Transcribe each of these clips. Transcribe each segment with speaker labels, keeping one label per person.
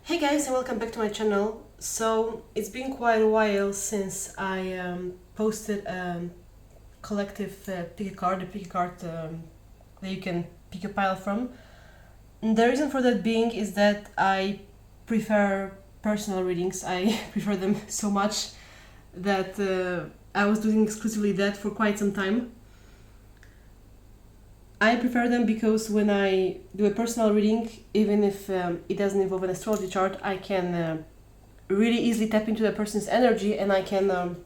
Speaker 1: Hey guys, and welcome back to my channel. So it's been quite a while since I posted collective pick a card that you can pick a pile from. And the reason for that being is that I prefer personal readings. I prefer them so much that I was doing exclusively that for quite some time. I prefer them because when I do a personal reading, even if it doesn't involve an astrology chart, I can really easily tap into the person's energy and I can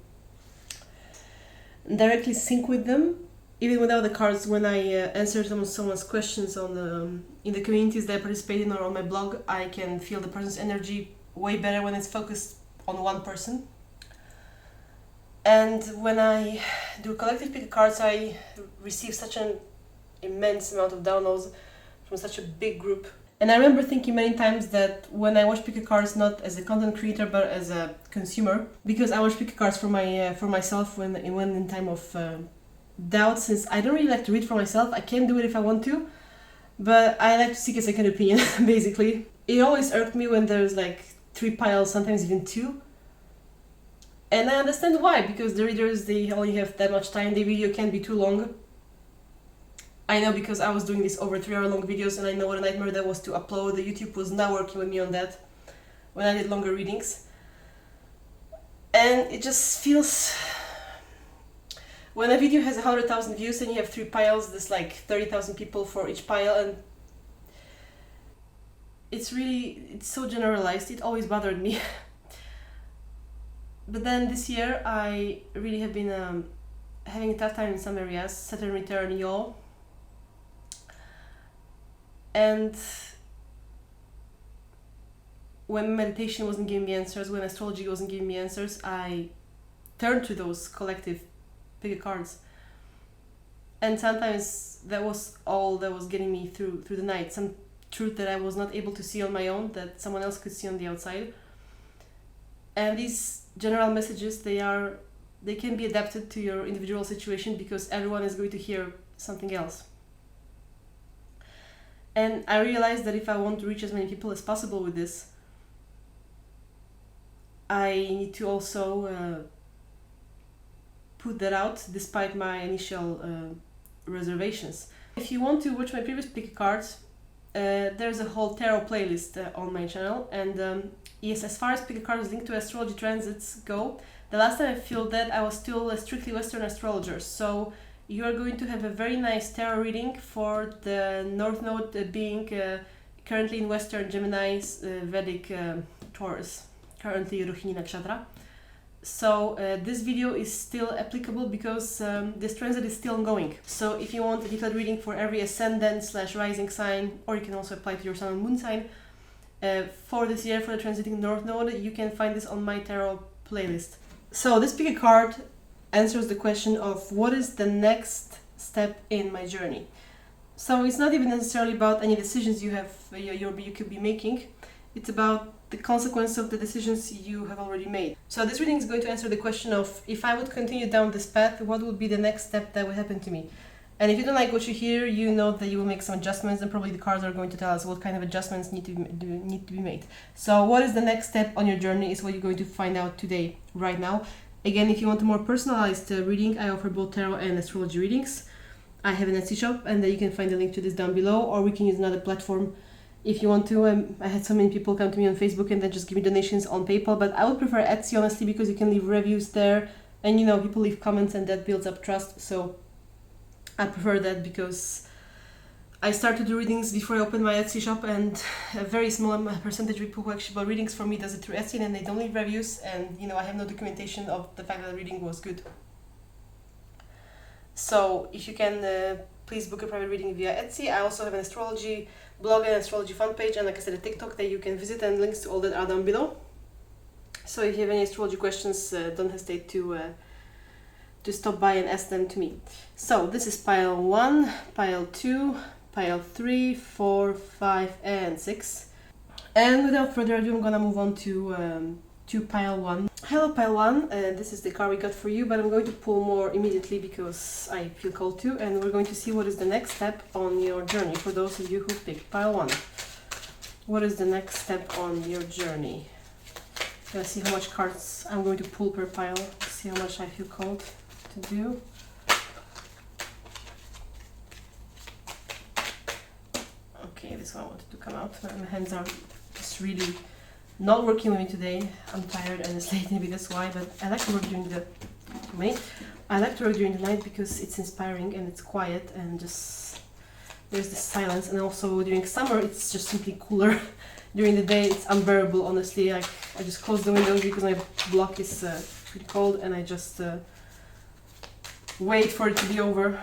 Speaker 1: directly sync with them, even without the cards. When I answer someone's questions on in the communities that I participate in or on my blog, I can feel the person's energy way better when it's focused on one person. And when I do collective pick cards, I receive such an immense amount of downloads from such a big group. And I remember thinking many times that when I watch pick cards not as a content creator but as a consumer, because I watch pick cards for myself when in time of doubt, since I don't really like to read for myself. I can do it if I want to, but I like to seek a second opinion. Basically, it always irked me when there's like 3 piles, sometimes even 2. And I understand why, because the readers, they only have that much time. The video can't be too long. I know, because I was doing this over 3-hour-long videos, and I know what a nightmare that was to upload. The YouTube was not working with me on that when I did longer readings. And it just feels... When a video has 100,000 views and you have 3 piles, there's like 30,000 people for each pile, and it's so generalized. It always bothered me. But then this year I really have been having a tough time in some areas. Saturn return, y'all. And when meditation wasn't giving me answers, when astrology wasn't giving me answers, I turned to those collective pick cards. And sometimes that was all that was getting me through the night. Some truth that I was not able to see on my own, that someone else could see on the outside. And these general messages, they can be adapted to your individual situation, because everyone is going to hear something else. And I realized that if I want to reach as many people as possible with this, I need to also put that out despite my initial reservations. If you want to watch my previous pick cards, there's a whole tarot playlist on my channel. And yes, as far as pick cards linked to astrology transits go, the last time I filmed that, I was still a strictly Western astrologer. So you are going to have a very nice tarot reading for the North Node being currently in Western Gemini's Vedic Taurus, currently Rohini Nakshatra. So this video is still applicable because this transit is still ongoing. So if you want a detailed reading for every ascendant/rising sign, or you can also apply to your sun and moon sign, for this year for the transiting North Node, you can find this on my tarot playlist. So this pick a card answers the question of what is the next step in my journey. So it's not even necessarily about any decisions you could be making. It's about the consequence of the decisions you have already made. So this reading is going to answer the question of, if I would continue down this path, what would be the next step that would happen to me? And if you don't like what you hear, you know that you will make some adjustments, and probably the cards are going to tell us what kind of adjustments need to be made. So what is the next step on your journey is what you're going to find out today, right now. Again, if you want a more personalized reading, I offer both tarot and astrology readings. I have an Etsy shop, and you can find the link to this down below, or we can use another platform if you want to. I had so many people come to me on Facebook and then just give me donations on PayPal, but I would prefer Etsy, honestly, because you can leave reviews there, and people leave comments and that builds up trust. So I prefer that, because I started do readings before I opened my Etsy shop, and a very small percentage of people who actually bought readings from me does it through Etsy, and they don't leave reviews, and I have no documentation of the fact that the reading was good. So if you can please book a private reading via Etsy. I also have an astrology blog and astrology fan page, and like I said, a TikTok that you can visit, and links to all that are down below. So if you have any astrology questions, don't hesitate to stop by and ask them to me. So this is pile 1, pile 2, pile 3, 4, 5, and 6. And without further ado, I'm gonna move on to pile 1. Hello pile 1, this is the card we got for you, but I'm going to pull more immediately because I feel called to, and we're going to see what is the next step on your journey for those of you who picked pile 1. What is the next step on your journey? Let's see how much cards I'm going to pull per pile. See how much I feel called to do. Okay, this one wanted to come out. My hands are just really not working with me today. I'm tired and it's late, maybe that's why, but I like to work during the night because it's inspiring and it's quiet and just there's this silence, and also during summer it's just simply cooler. During the day it's unbearable, honestly. I just close the windows because my block is pretty cold, and I just wait for it to be over.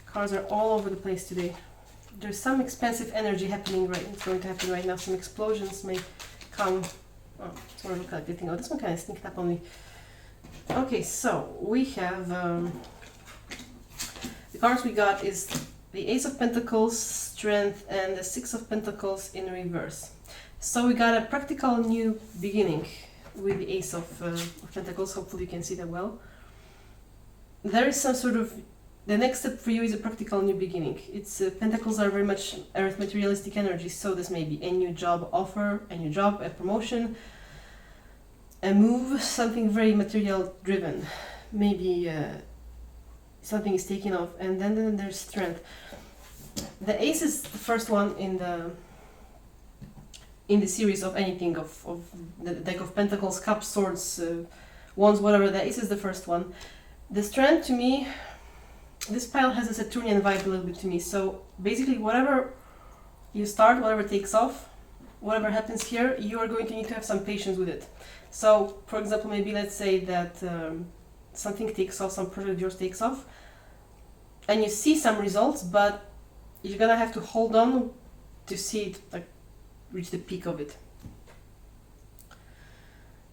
Speaker 1: Cards are all over the place today. There's some expensive energy happening it's going to happen right now. Some explosions may come. Oh, it's more of a thing. Oh, this one kind of sneaked up on me. Okay, so we have the cards we got is the Ace of Pentacles, Strength, and the Six of Pentacles in reverse. So we got a practical new beginning with the Ace of Pentacles. Hopefully you can see that well. There is some sort of, the next step for you is a practical new beginning. It's Pentacles are very much earth materialistic energy, so this may be a new job offer, a new job, a promotion, a move, something very material driven. Maybe something is taken off, and then there's Strength. The Ace is the first one in the series of anything of the deck of Pentacles, Cups, Swords, Wands, whatever. The Ace is the first one. The Strength, to me, this pile has a Saturnian vibe a little bit to me. So basically, whatever you start, whatever takes off, whatever happens here, you are going to need to have some patience with it. So, for example, maybe let's say that something takes off, some project of yours takes off, and you see some results, but you're gonna have to hold on to see it like reach the peak of it.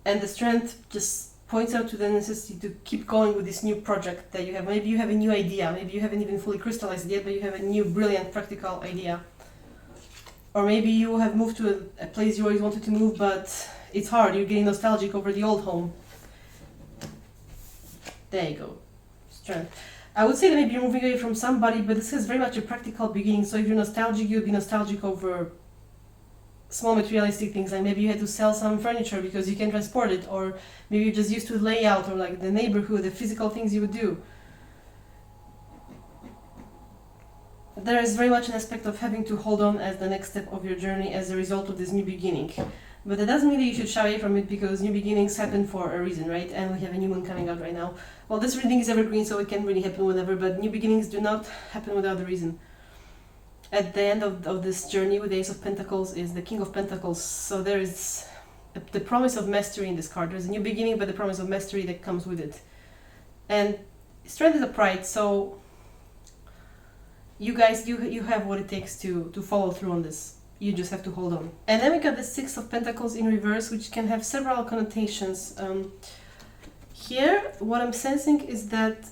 Speaker 1: And the Strength just points out to the necessity to keep going with this new project that you have. Maybe you have a new idea, maybe you haven't even fully crystallized it yet, but you have a new brilliant practical idea. Or maybe you have moved to a place you always wanted to move, but it's hard, you're getting nostalgic over the old home. There you go. Strength. I would say that maybe you're moving away from somebody, but this is very much a practical beginning. So if you're nostalgic, you'll be nostalgic over small materialistic things, like maybe you had to sell some furniture because you can transport it, or maybe you're just used to the layout, or like the neighborhood, the physical things you would do. There is very much an aspect of having to hold on as the next step of your journey as a result of this new beginning. But that doesn't mean that you should shy away from it, because new beginnings happen for a reason, right? And we have a new moon coming out right now. Well, this reading is evergreen, so it can really happen whenever, but new beginnings do not happen without a reason. At the end of this journey with the Ace of Pentacles is the King of Pentacles. So there is the promise of mastery in this card. There's a new beginning, but the promise of mastery that comes with it. And Strength is a pride, so you guys, you have what it takes to follow through on this. You just have to hold on. And then we got the Six of Pentacles in reverse, which can have several connotations. Here, what I'm sensing is that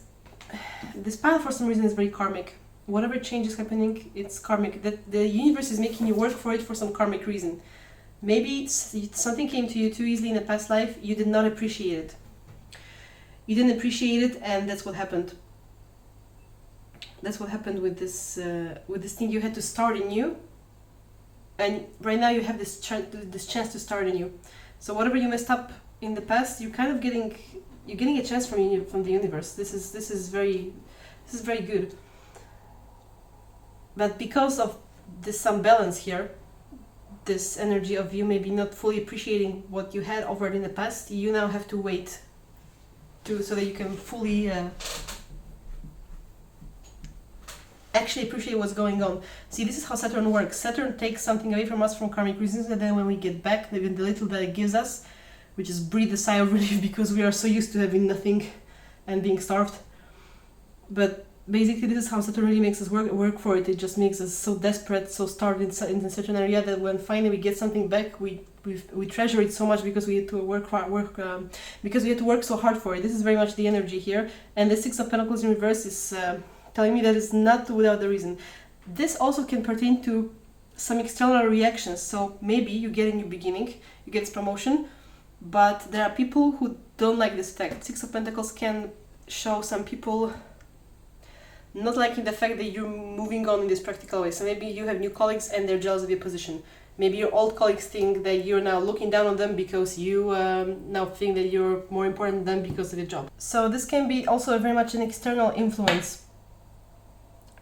Speaker 1: this pile for some reason is very karmic. Whatever change is happening, it's karmic. That the universe is making you work for it for some karmic reason. Maybe something came to you too easily in a past life, you did not appreciate it. You didn't appreciate it, and that's what happened. That's what happened with this thing. You had to start anew. And right now you have this chance to start anew. So whatever you messed up in the past, you're kind of getting a chance from the universe. This is very good. But because of this imbalance here, this energy of you maybe not fully appreciating what you had offered in the past, you now have to wait so that you can fully actually appreciate what's going on. See, this is how Saturn works. Saturn takes something away from us from karmic reasons, and then when we get back, even the little that it gives us, we just breathe a sigh of relief because we are so used to having nothing and being starved. But basically, this is how Saturn really makes us work for it. It just makes us so desperate, so starved in such an area that when finally we get something back, we treasure it so much because we had to because we had to work so hard for it. This is very much the energy here, and the Six of Pentacles in reverse is telling me that it's not without the reason. This also can pertain to some external reactions. So maybe you get a new beginning, you get this promotion, but there are people who don't like this fact. Six of Pentacles can show some people not liking the fact that you're moving on in this practical way. So maybe you have new colleagues and they're jealous of your position. Maybe your old colleagues think that you're now looking down on them because you now think that you're more important than them because of your job. So this can be also very much an external influence.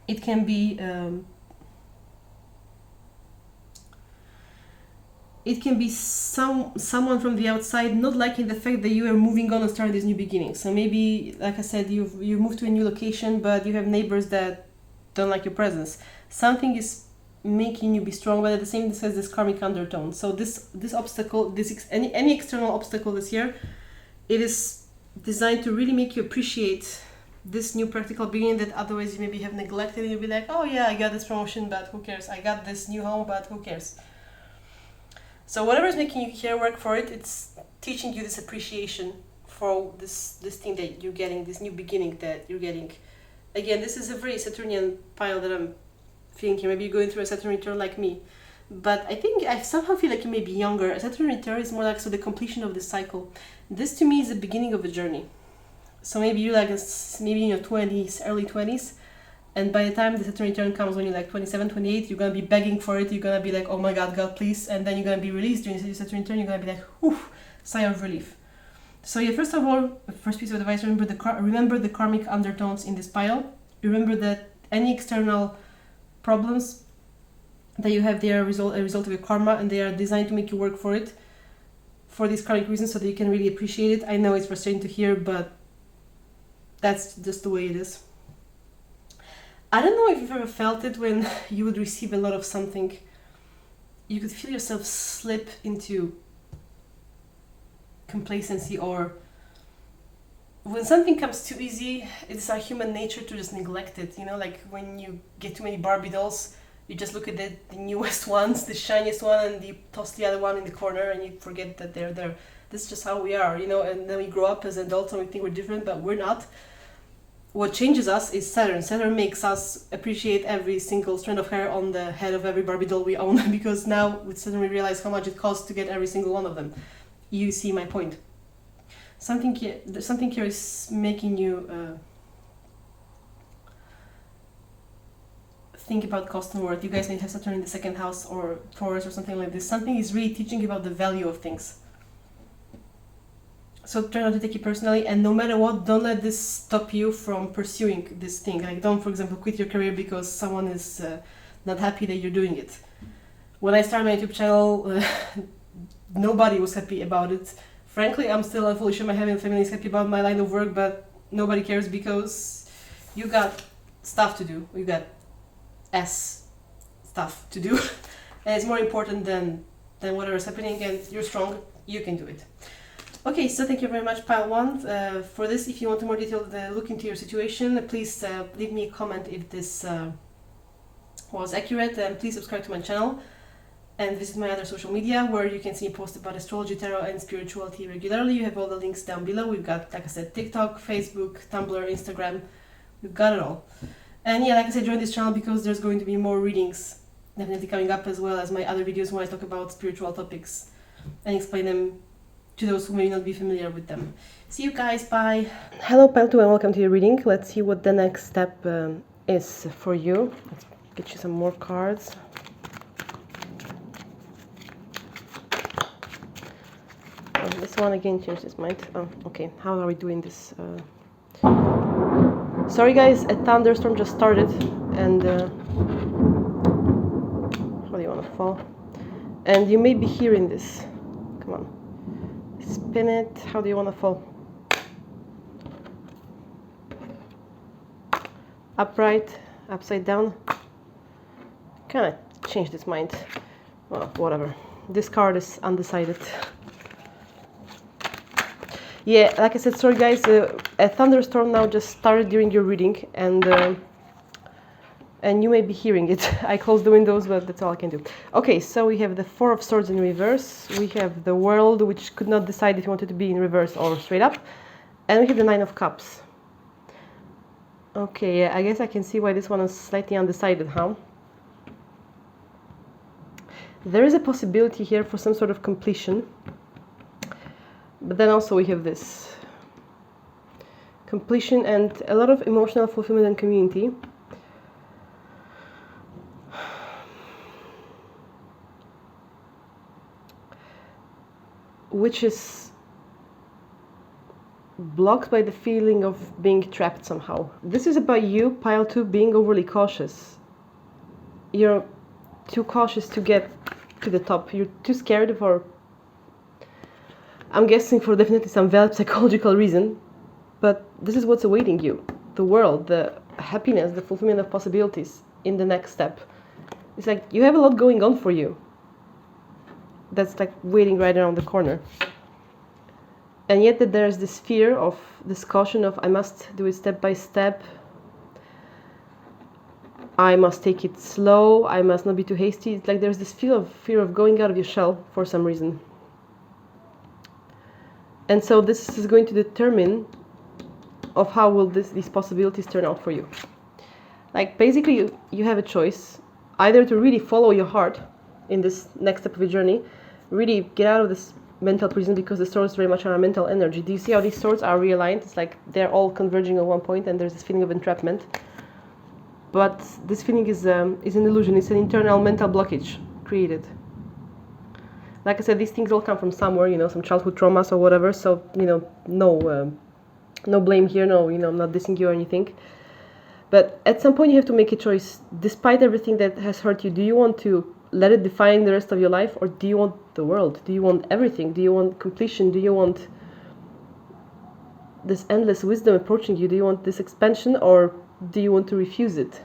Speaker 1: It can be someone from the outside not liking the fact that you are moving on and starting this new beginning. So maybe, like I said, you moved to a new location, but you have neighbors that don't like your presence. Something is making you be strong, but at the same time, this has this karmic undertone. So this obstacle, any external obstacle this year, it is designed to really make you appreciate this new practical beginning that otherwise you maybe have neglected. You'll be like, oh yeah, I got this promotion, but who cares? I got this new home, but who cares? So whatever is making you here work for it, it's teaching you this appreciation for this thing that you're getting, this new beginning that you're getting. Again, this is a very Saturnian pile that I'm feeling here. Maybe you're going through a Saturn return like me. But I somehow feel like you may be younger. A Saturn return is more like the completion of the cycle. This to me is the beginning of a journey. So maybe you're like maybe in your 20s, early 20s. And by the time the Saturn return comes when you're like 27, 28, you're going to be begging for it. You're going to be like, oh my God, God, please. And then you're going to be released during the Saturn return. You're going to be like, whew, sigh of relief. So yeah, first of all, first piece of advice, remember the karmic undertones in this pile. Remember that any external problems that you have, they are a result of your karma, and they are designed to make you work for it, for these karmic reasons, so that you can really appreciate it. I know it's frustrating to hear, but that's just the way it is. I don't know if you've ever felt it when you would receive a lot of something. You could feel yourself slip into complacency, or when something comes too easy, it's our human nature to just neglect it. You know, like when you get too many Barbie dolls, you just look at the newest ones, the shiniest one, and you toss the other one in the corner and you forget that they're there. This is just how we are, you know, and then we grow up as adults and we think we're different, but we're not. What changes us is Saturn. Saturn makes us appreciate every single strand of hair on the head of every Barbie doll we own, because now with Saturn we realize how much it costs to get every single one of them. You see my point. Something here is making you think about cost and worth. You guys may have Saturn in the second house or Taurus or something like this. Something is really teaching you about the value of things. So try not to take it personally, and no matter what, don't let this stop you from pursuing this thing. Like, don't, for example, quit your career because someone is not happy that you're doing it. When I started my YouTube channel, nobody was happy about it. Frankly, I'm still fully sure my family is happy about my line of work, but nobody cares because you got stuff to do. You got stuff to do, and it's more important than whatever is happening. And you're strong. You can do it. Okay, so thank you very much, Pile 1, for this. If you want a more detailed look into your situation, please leave me a comment if this was accurate, and please subscribe to my channel and visit my other social media where you can see me post about astrology, tarot, and spirituality regularly. You have all the links down below. We've got, like I said, TikTok, Facebook, Tumblr, Instagram. We've got it all. And yeah, like I said, join this channel because there's going to be more readings definitely coming up, as well as my other videos where I talk about spiritual topics and explain them to those who may not be familiar with them. See you guys, bye! Hello Pile 2 and welcome to your reading. Let's see what the next step is for you. Let's get you some more cards. Oh, this one again changed his mind. Oh, okay, how are we doing this? Sorry guys, a thunderstorm just started, and how do you want to fall? And you may be hearing this. Come on. Spin it. How do you want to fall? Upright, upside down. Kind of changed its mind. Well, whatever. This card is undecided. Yeah, like I said, sorry guys, a thunderstorm now just started during your reading, and you may be hearing it. I closed the windows, but that's all I can do. Okay, so we have the Four of Swords in reverse. We have the World, which could not decide if you wanted to be in reverse or straight up. And we have the Nine of Cups. Okay, yeah, I guess I can see why this one is slightly undecided, huh? There is a possibility here for some sort of completion. But then also we have this completion, and a lot of emotional fulfillment and community. Which is blocked by the feeling of being trapped somehow. This is about you, pile 2, being overly cautious. You're too cautious to get to the top. You're too scared for, I'm guessing, for definitely some valid psychological reason, but this is what's awaiting you. The world, the happiness, the fulfillment of possibilities in the next step. It's like you have a lot going on for you. That's like waiting right around the corner. And yet that there's this fear of, this caution of, I must do it step by step. I must take it slow. I must not be too hasty. It's like there's this fear of going out of your shell for some reason. And so this is going to determine of how will these possibilities turn out for you. Like basically you have a choice, either to really follow your heart in this next step of your journey, really get out of this mental prison, because the swords very much are a mental energy. Do you see how these swords are realigned? It's like they're all converging at one point, and there's this feeling of entrapment. But this feeling is an illusion. It's an internal mental blockage created. Like I said, these things all come from somewhere, you know, some childhood traumas or whatever. So, you know, no blame here. No, you know, I'm not dissing you or anything. But at some point you have to make a choice. Despite everything that has hurt you, do you want to let it define the rest of your life, or do you want the world? Do you want everything? Do you want completion? Do you want this endless wisdom approaching you? Do you want this expansion, or do you want to refuse it?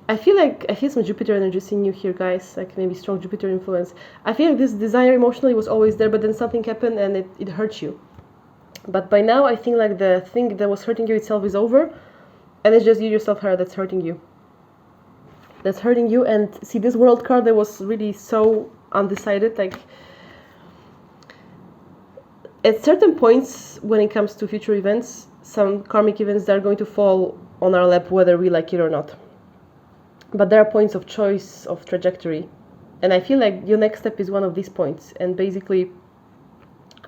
Speaker 1: I feel some Jupiter energies in you here, guys, like maybe strong Jupiter influence. I feel like this desire emotionally was always there, but then something happened and it hurt you. But by now, I think like the thing that was hurting you itself is over, and it's just you yourself that's hurting you. That's hurting you. And see, this world card that was really so undecided, like at certain points when it comes to future events, some karmic events that are going to fall on our lap whether we like it or not. But there are points of choice, of trajectory, and I feel like your next step is one of these points. And basically,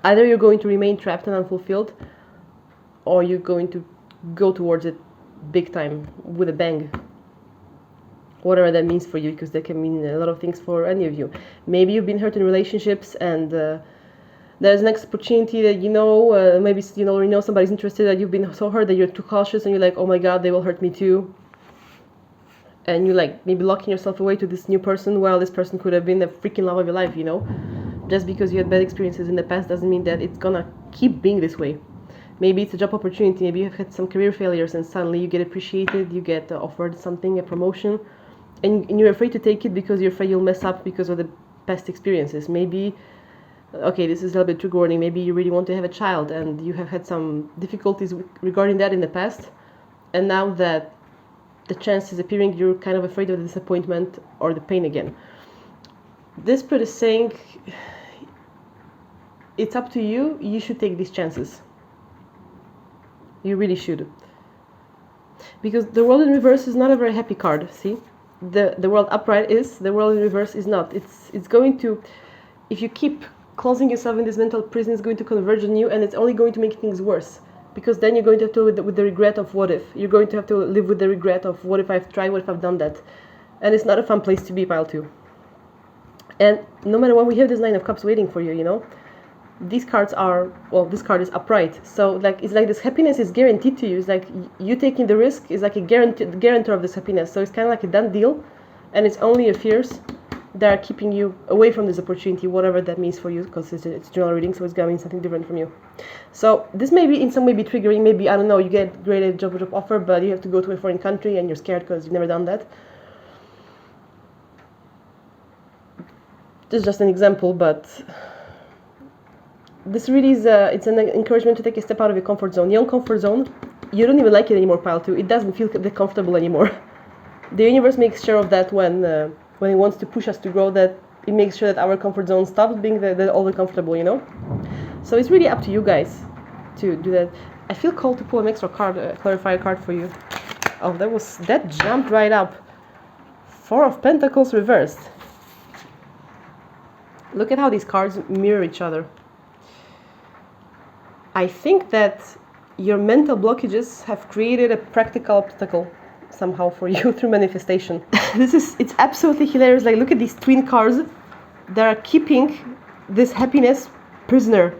Speaker 1: either you're going to remain trapped and unfulfilled, or you're going to go towards it big time with a bang. Whatever that means for you, because that can mean a lot of things for any of you. Maybe you've been hurt in relationships, and there's an opportunity that maybe you already know somebody's interested, that you've been so hurt that you're too cautious, and you're like, oh my god, they will hurt me too. And you're like maybe locking yourself away to this new person, while this person could have been the freaking love of your life, you know? Just because you had bad experiences in the past doesn't mean that it's gonna keep being this way. Maybe it's a job opportunity, maybe you've had some career failures and suddenly you get appreciated, you get offered something, a promotion, and you're afraid to take it because you're afraid you'll mess up because of the past experiences. Maybe, okay, this is a little bit trigger warning, maybe you really want to have a child and you have had some difficulties regarding that in the past, and now that the chance is appearing, you're kind of afraid of the disappointment or the pain again. This spread is saying, it's up to you, you should take these chances. You really should. Because the world in reverse is not a very happy card, see? The world upright is, the world in reverse is not. It's going to, if you keep closing yourself in this mental prison, it's going to converge on you, and it's only going to make things worse. Because then you're going to have to live with the regret of what if. You're going to have to live with the regret of what if I've tried, what if I've done that. And it's not a fun place to be, pile 2. And no matter what, we have this Nine of Cups waiting for you, you know. These cards are, well, this card is upright. So like it's like this happiness is guaranteed to you. It's like you taking the risk is like a guarantor of this happiness. So it's kind of like a done deal. And it's only your fears that are keeping you away from this opportunity, whatever that means for you, because it's general reading, so it's going to mean something different from you. So this may be in some way be triggering. Maybe, I don't know, you get great job offer, but you have to go to a foreign country and you're scared because you've never done that. This is just an example, but this really is it's an encouragement to take a step out of your comfort zone. Your own comfort zone, you don't even like it anymore, pile 2. It doesn't feel that comfortable anymore. The universe makes sure of that when it wants to push us to grow, that it makes sure that our comfort zone stops being all the comfortable, you know? So it's really up to you guys to do that. I feel called to pull an extra card, clarifier card for you. Oh, that jumped right up. 4 of Pentacles reversed. Look at how these cards mirror each other. I think that your mental blockages have created a practical obstacle somehow for you through manifestation. It's absolutely hilarious. Like, look at these twin cars that are keeping this happiness prisoner.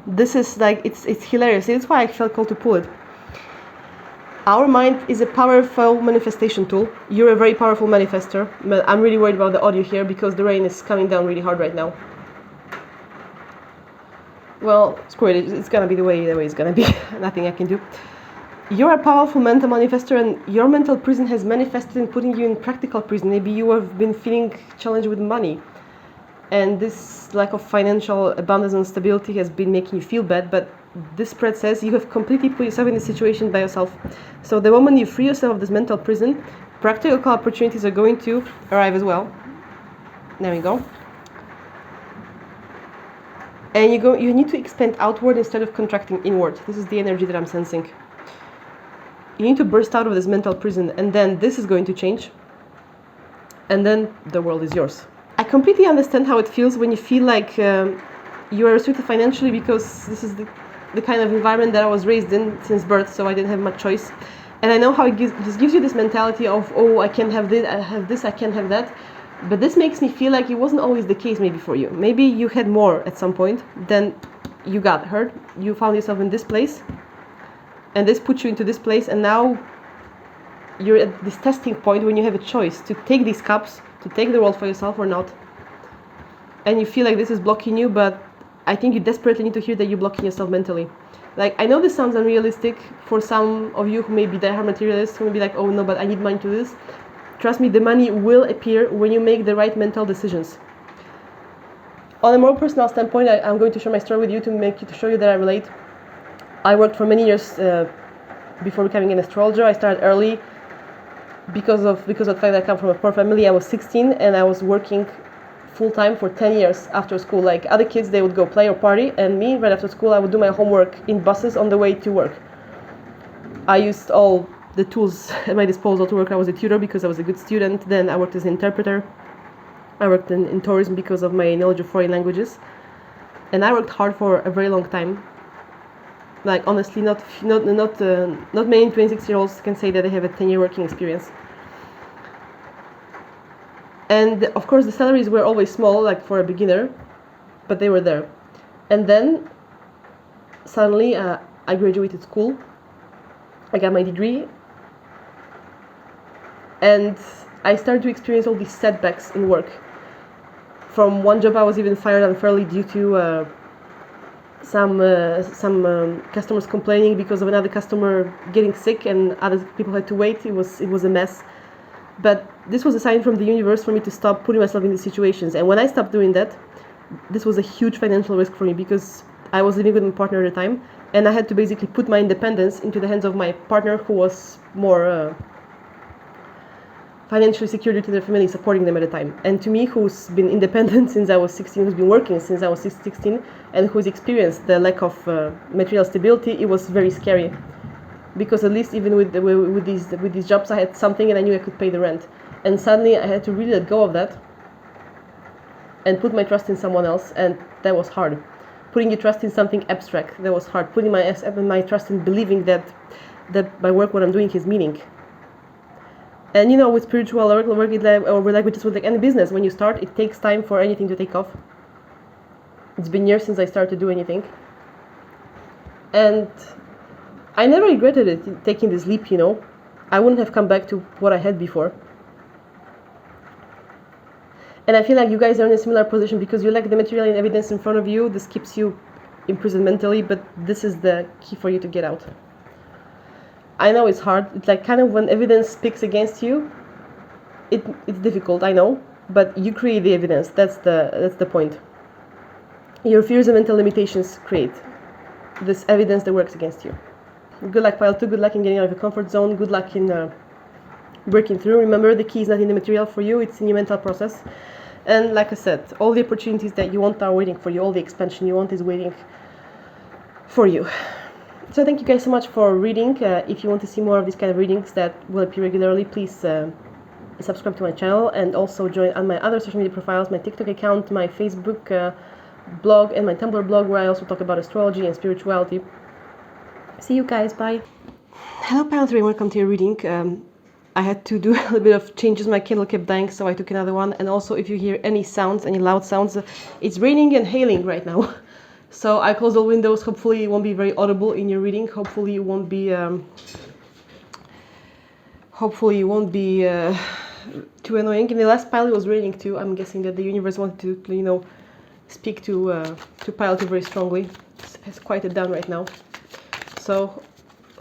Speaker 1: This is like, it's hilarious. It's why I felt called to pull it. Our mind is a powerful manifestation tool. You're a very powerful manifester. I'm really worried about the audio here because the rain is coming down really hard right now. Well, screw it. It's gonna be the way it's gonna be. Nothing I can do. You're a powerful mental manifester, and your mental prison has manifested in putting you in practical prison. Maybe you have been feeling challenged with money, and this lack of financial abundance and stability has been making you feel bad, but this spread says you have completely put yourself in this situation by yourself. So the moment you free yourself of this mental prison, practical opportunities are going to arrive as well. There we go. And you need to expand outward instead of contracting inward. This is the energy that I'm sensing. You need to burst out of this mental prison, and then this is going to change, and then the world is yours. I completely understand how it feels when you feel like you are restricted financially, because this is the kind of environment that I was raised in since birth, so I didn't have much choice. And I know how it just gives you this mentality of, oh, I can't have this, I can't have that. But this makes me feel like it wasn't always the case maybe for you. Maybe you had more at some point, then you got hurt, you found yourself in this place, and this put you into this place, and now you're at this testing point when you have a choice to take these cups, to take the world for yourself or not. And you feel like this is blocking you, but I think you desperately need to hear that you're blocking yourself mentally. Like, I know this sounds unrealistic for some of you who may be diehard materialists, who may be like, oh no, but I need money to do this. Trust me, the money will appear when you make the right mental decisions. On a more personal standpoint, I'm going to share my story with you to show you that I relate. I worked for many years before becoming an astrologer. I started early because of the fact that I come from a poor family. I was 16 and I was working full-time for 10 years after school. Like other kids, they would go play or party, and me, right after school, I would do my homework in buses on the way to work. I used all the tools at my disposal to work. I was a tutor because I was a good student. Then I worked as an interpreter. I worked in tourism because of my knowledge of foreign languages. And I worked hard for a very long time. Like, honestly, not many 26-year-olds can say that they have a 10-year working experience. And of course the salaries were always small, like for a beginner, but they were there. And then suddenly I graduated school, I got my degree, and I started to experience all these setbacks in work. From one job I was even fired unfairly due to some customers complaining because of another customer getting sick, and other people had to wait. It was a mess. But this was a sign from the universe for me to stop putting myself in these situations. And when I stopped doing that, this was a huge financial risk for me because I was living with my partner at the time, and I had to basically put my independence into the hands of my partner, who was more financially secure due to their family supporting them at the time. And to me, who's been independent since I was 16, who's been working since I was 16, and who's experienced the lack of material stability, it was very scary. Because at least even with these jobs, I had something and I knew I could pay the rent. And suddenly I had to really let go of that and put my trust in someone else, and that was hard. Putting your trust in something abstract, that was hard. Putting my trust in believing that my work, what I'm doing, has meaning. And you know, with spiritual work, or like just with like any business, when you start, it takes time for anything to take off. It's been years since I started to do anything. And I never regretted it, taking this leap, you know. I wouldn't have come back to what I had before. And I feel like you guys are in a similar position because you lack the material and evidence in front of you. This keeps you imprisoned mentally, but this is the key for you to get out. I know it's hard. It's like kind of when evidence speaks against you, it's difficult, I know, but you create the evidence. That's the point. Your fears and mental limitations create this evidence that works against you. Good luck, pile 2. Good luck in getting out of your comfort zone. Good luck in breaking through. Remember, the key is not in the material for you, it's in your mental process. And like I said, all the opportunities that you want are waiting for you. All the expansion you want is waiting for you. So thank you guys so much for reading. If you want to see more of these kind of readings that will appear regularly, please subscribe to my channel, and also join on my other social media profiles, my TikTok account, my Facebook, blog and my Tumblr blog, where I also talk about astrology and spirituality. See you guys, bye. Hello Pile 3, welcome to your reading. I had to do a little bit of changes, my Kindle kept dying, so I took another one. And also, if you hear any sounds, any loud sounds, it's raining and hailing right now. So I closed all windows. Hopefully it won't be very audible in your reading. Hopefully it won't be too annoying. In the last pile it was raining too. I'm guessing that the universe wanted to, you know, speak to pile 2 very strongly. It's quieted down right now. So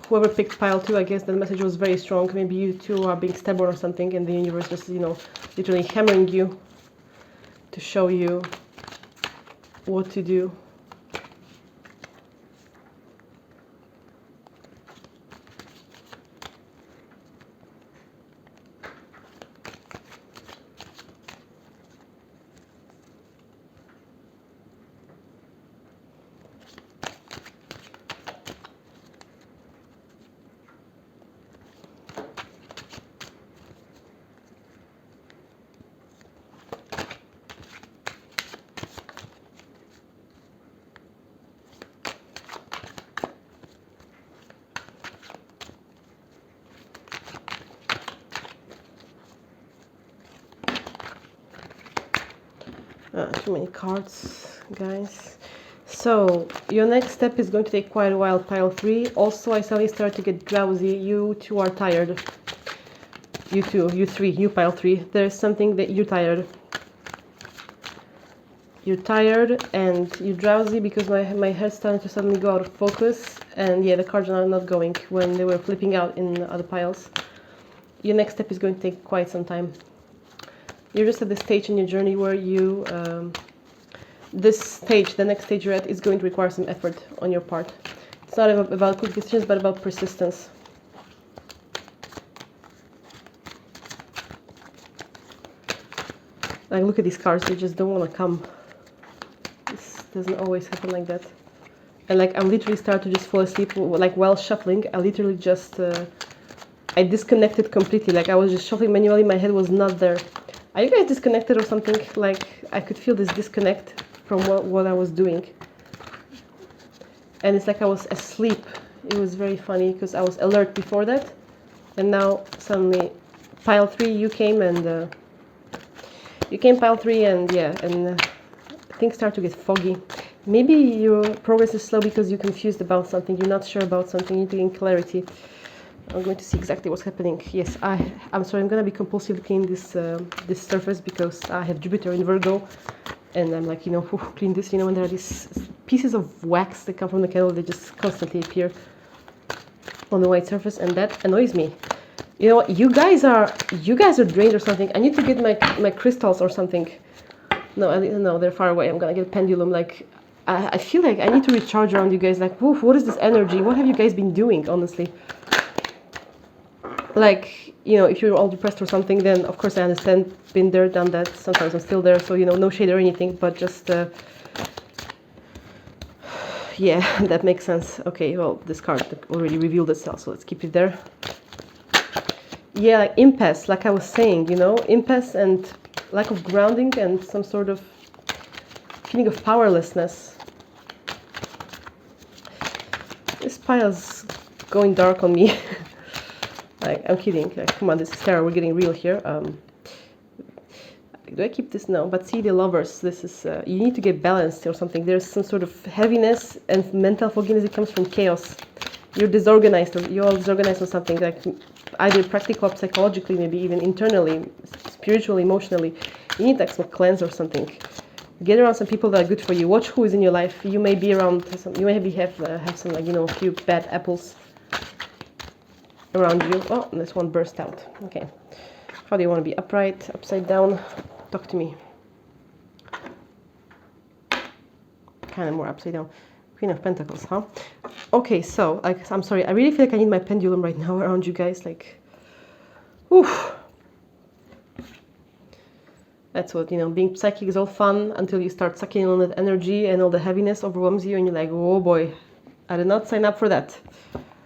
Speaker 1: whoever picked pile 2, I guess the message was very strong. Maybe you two are being stubborn or something, and the universe just, you know, literally hammering you to show you what to do. Too many cards, guys. So your next step is going to take quite a while, pile 3. Also, I suddenly start to get drowsy. You two are tired. You two, you 3, you pile 3. There's something that you're tired. You're tired and you're drowsy because my head's starting to suddenly go out of focus. And yeah, the cards are not going when they were flipping out in other piles. Your next step is going to take quite some time. You're just at the stage in your journey where you, this stage, the next stage you're at, is going to require some effort on your part. It's not about quick decisions, but about persistence. Like, look at these cards, they just don't want to come. This doesn't always happen like that. And like, I'm literally starting to just fall asleep, like while shuffling. I literally just, I disconnected completely. Like, I was just shuffling manually, my head was not there. Are you guys disconnected or something? Like, I could feel this disconnect from what I was doing. And it's like I was asleep. It was very funny because I was alert before that. And now suddenly, pile 3, you came and... you came pile 3 and yeah, and things start to get foggy. Maybe your progress is slow because you're confused about something. You're not sure about something. You need to gain clarity. I'm going to see exactly what's happening. Yes, I'm sorry, I'm going to be compulsively cleaning this surface because I have Jupiter in Virgo, and I'm like, you know, clean this, you know, when there are these pieces of wax that come from the candle, they just constantly appear on the white surface, and that annoys me. You know what, you guys are drained or something. I need to get my crystals or something. No, they're far away. I'm gonna get a pendulum. Like, I feel like I need to recharge around you guys. Like, woof, what is this energy? What have you guys been doing, honestly? Like, you know, if you're all depressed or something, then of course I understand. Been there, done that. Sometimes I'm still there, so, you know, no shade or anything, but just yeah, that makes sense. Okay, well, this card already revealed itself, so let's keep it there. Yeah, like impasse, like I was saying, you know, impasse and lack of grounding and some sort of feeling of powerlessness. This pile's going dark on me. Like, I'm kidding. Like, come on, this is tarot. We're getting real here. Do I keep this? No. But see, the lovers. This is you need to get balanced or something. There's some sort of heaviness and mental fogginess. It comes from chaos. You're disorganized. Or you're all disorganized or something. Like, either practical, psychologically, maybe even internally, spiritually, emotionally. You need like some cleanse or something. Get around some people that are good for you. Watch who is in your life. You may be around some. You may have some, like, you know, a few bad apples around you. Oh, this one burst out. Okay. How do you want to be? Upright, upside down? Talk to me. Kind of more upside down. Queen of Pentacles, huh? Okay, so, like, I'm sorry. I really feel like I need my pendulum right now around you guys. Like, oof. That's what, you know, being psychic is all fun until you start sucking on that energy and all the heaviness overwhelms you and you're like, oh boy, I did not sign up for that.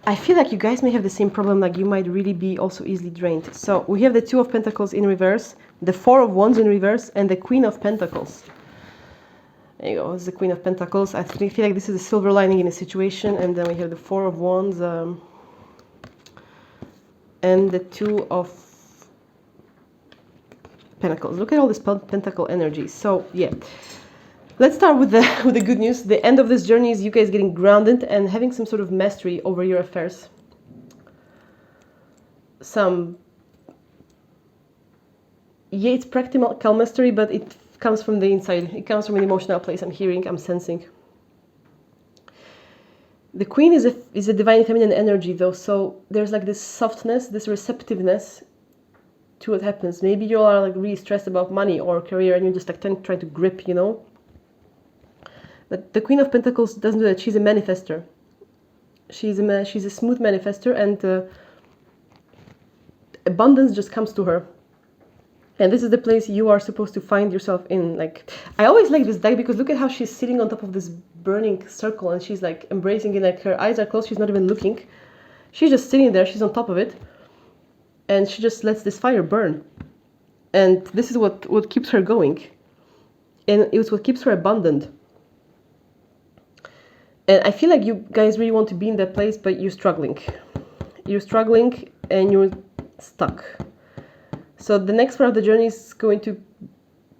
Speaker 1: I feel like you guys may have the same problem, like you might really be also easily drained. So we have the Two of Pentacles in reverse, the Four of Wands in reverse, and the Queen of Pentacles. There you go, it's the Queen of Pentacles. I feel like this is a silver lining in a situation. And then we have the Four of Wands and the Two of Pentacles. Look at all this pentacle energy. So yeah, let's start with the good news. The end of this journey is you guys getting grounded and having some sort of mastery over your affairs. It's practical mastery, but it comes from the inside. It comes from an emotional place. I'm hearing, I'm sensing. The Queen is a divine feminine energy, though, so there's like this softness, this receptiveness to what happens. Maybe you all are like really stressed about money or career, and you're just like trying to grip, you know. But the Queen of Pentacles doesn't do that. She's a manifester. She's a smooth manifester, and abundance just comes to her. And this is the place you are supposed to find yourself in. Like, I always like this deck because look at how she's sitting on top of this burning circle and she's like embracing it. Like, her eyes are closed, she's not even looking. She's just sitting there, she's on top of it. And she just lets this fire burn. And this is what keeps her going. And it's what keeps her abundant. And I feel like you guys really want to be in that place, but you're struggling. You're struggling and you're stuck. So the next part of the journey is going to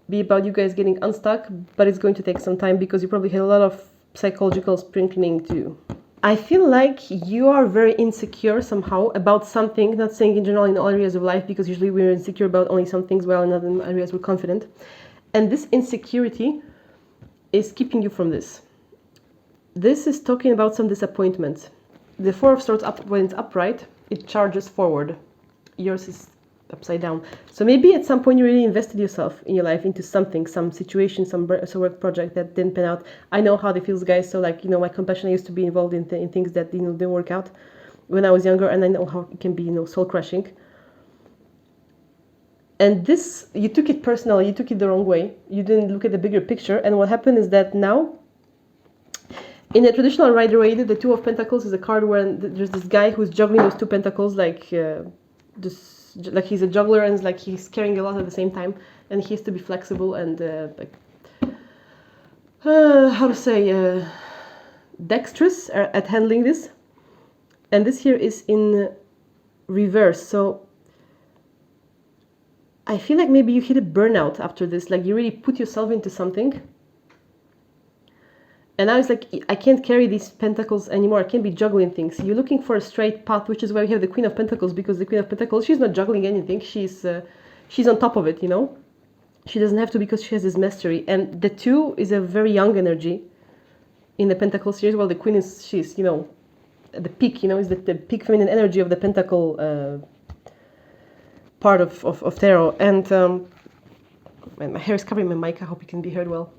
Speaker 1: be about you guys getting unstuck, but it's going to take some time because you probably had a lot of psychological sprinkling too. I feel like you are very insecure somehow about something, not saying in general in all areas of life, because usually we're insecure about only some things, while in other areas we're confident. And this insecurity is keeping you from this. This is talking about some disappointment. The Four of Swords, when it's upright, it charges forward. Yours is upside down. So maybe at some point you really invested yourself in your life into something, some situation, some work project that didn't pan out. I know how it feels, guys. So like, you know, my compassion, I used to be involved in things that, you know, didn't work out when I was younger, and I know how it can be, you know, soul crushing. And this, you took it personally, you took it the wrong way. You didn't look at the bigger picture. And what happened is that now, in a traditional Rider-Waite, the Two of Pentacles is a card where there's this guy who's juggling those two pentacles, like like he's a juggler, and like he's carrying a lot at the same time, and he has to be flexible and dexterous at handling this. And this here is in reverse. So I feel like maybe you hit a burnout after this, like you really put yourself into something. And now it's like, I can't carry these pentacles anymore. I can't be juggling things. You're looking for a straight path, which is why we have the Queen of Pentacles, because the Queen of Pentacles, she's not juggling anything. She's on top of it, you know. She doesn't have to because she has this mastery. And the Two is a very young energy in the Pentacle series, while the Queen she's, you know, at the peak, you know, is the peak feminine energy of the Pentacle part of tarot. And my hair is covering my mic. I hope you can be heard well.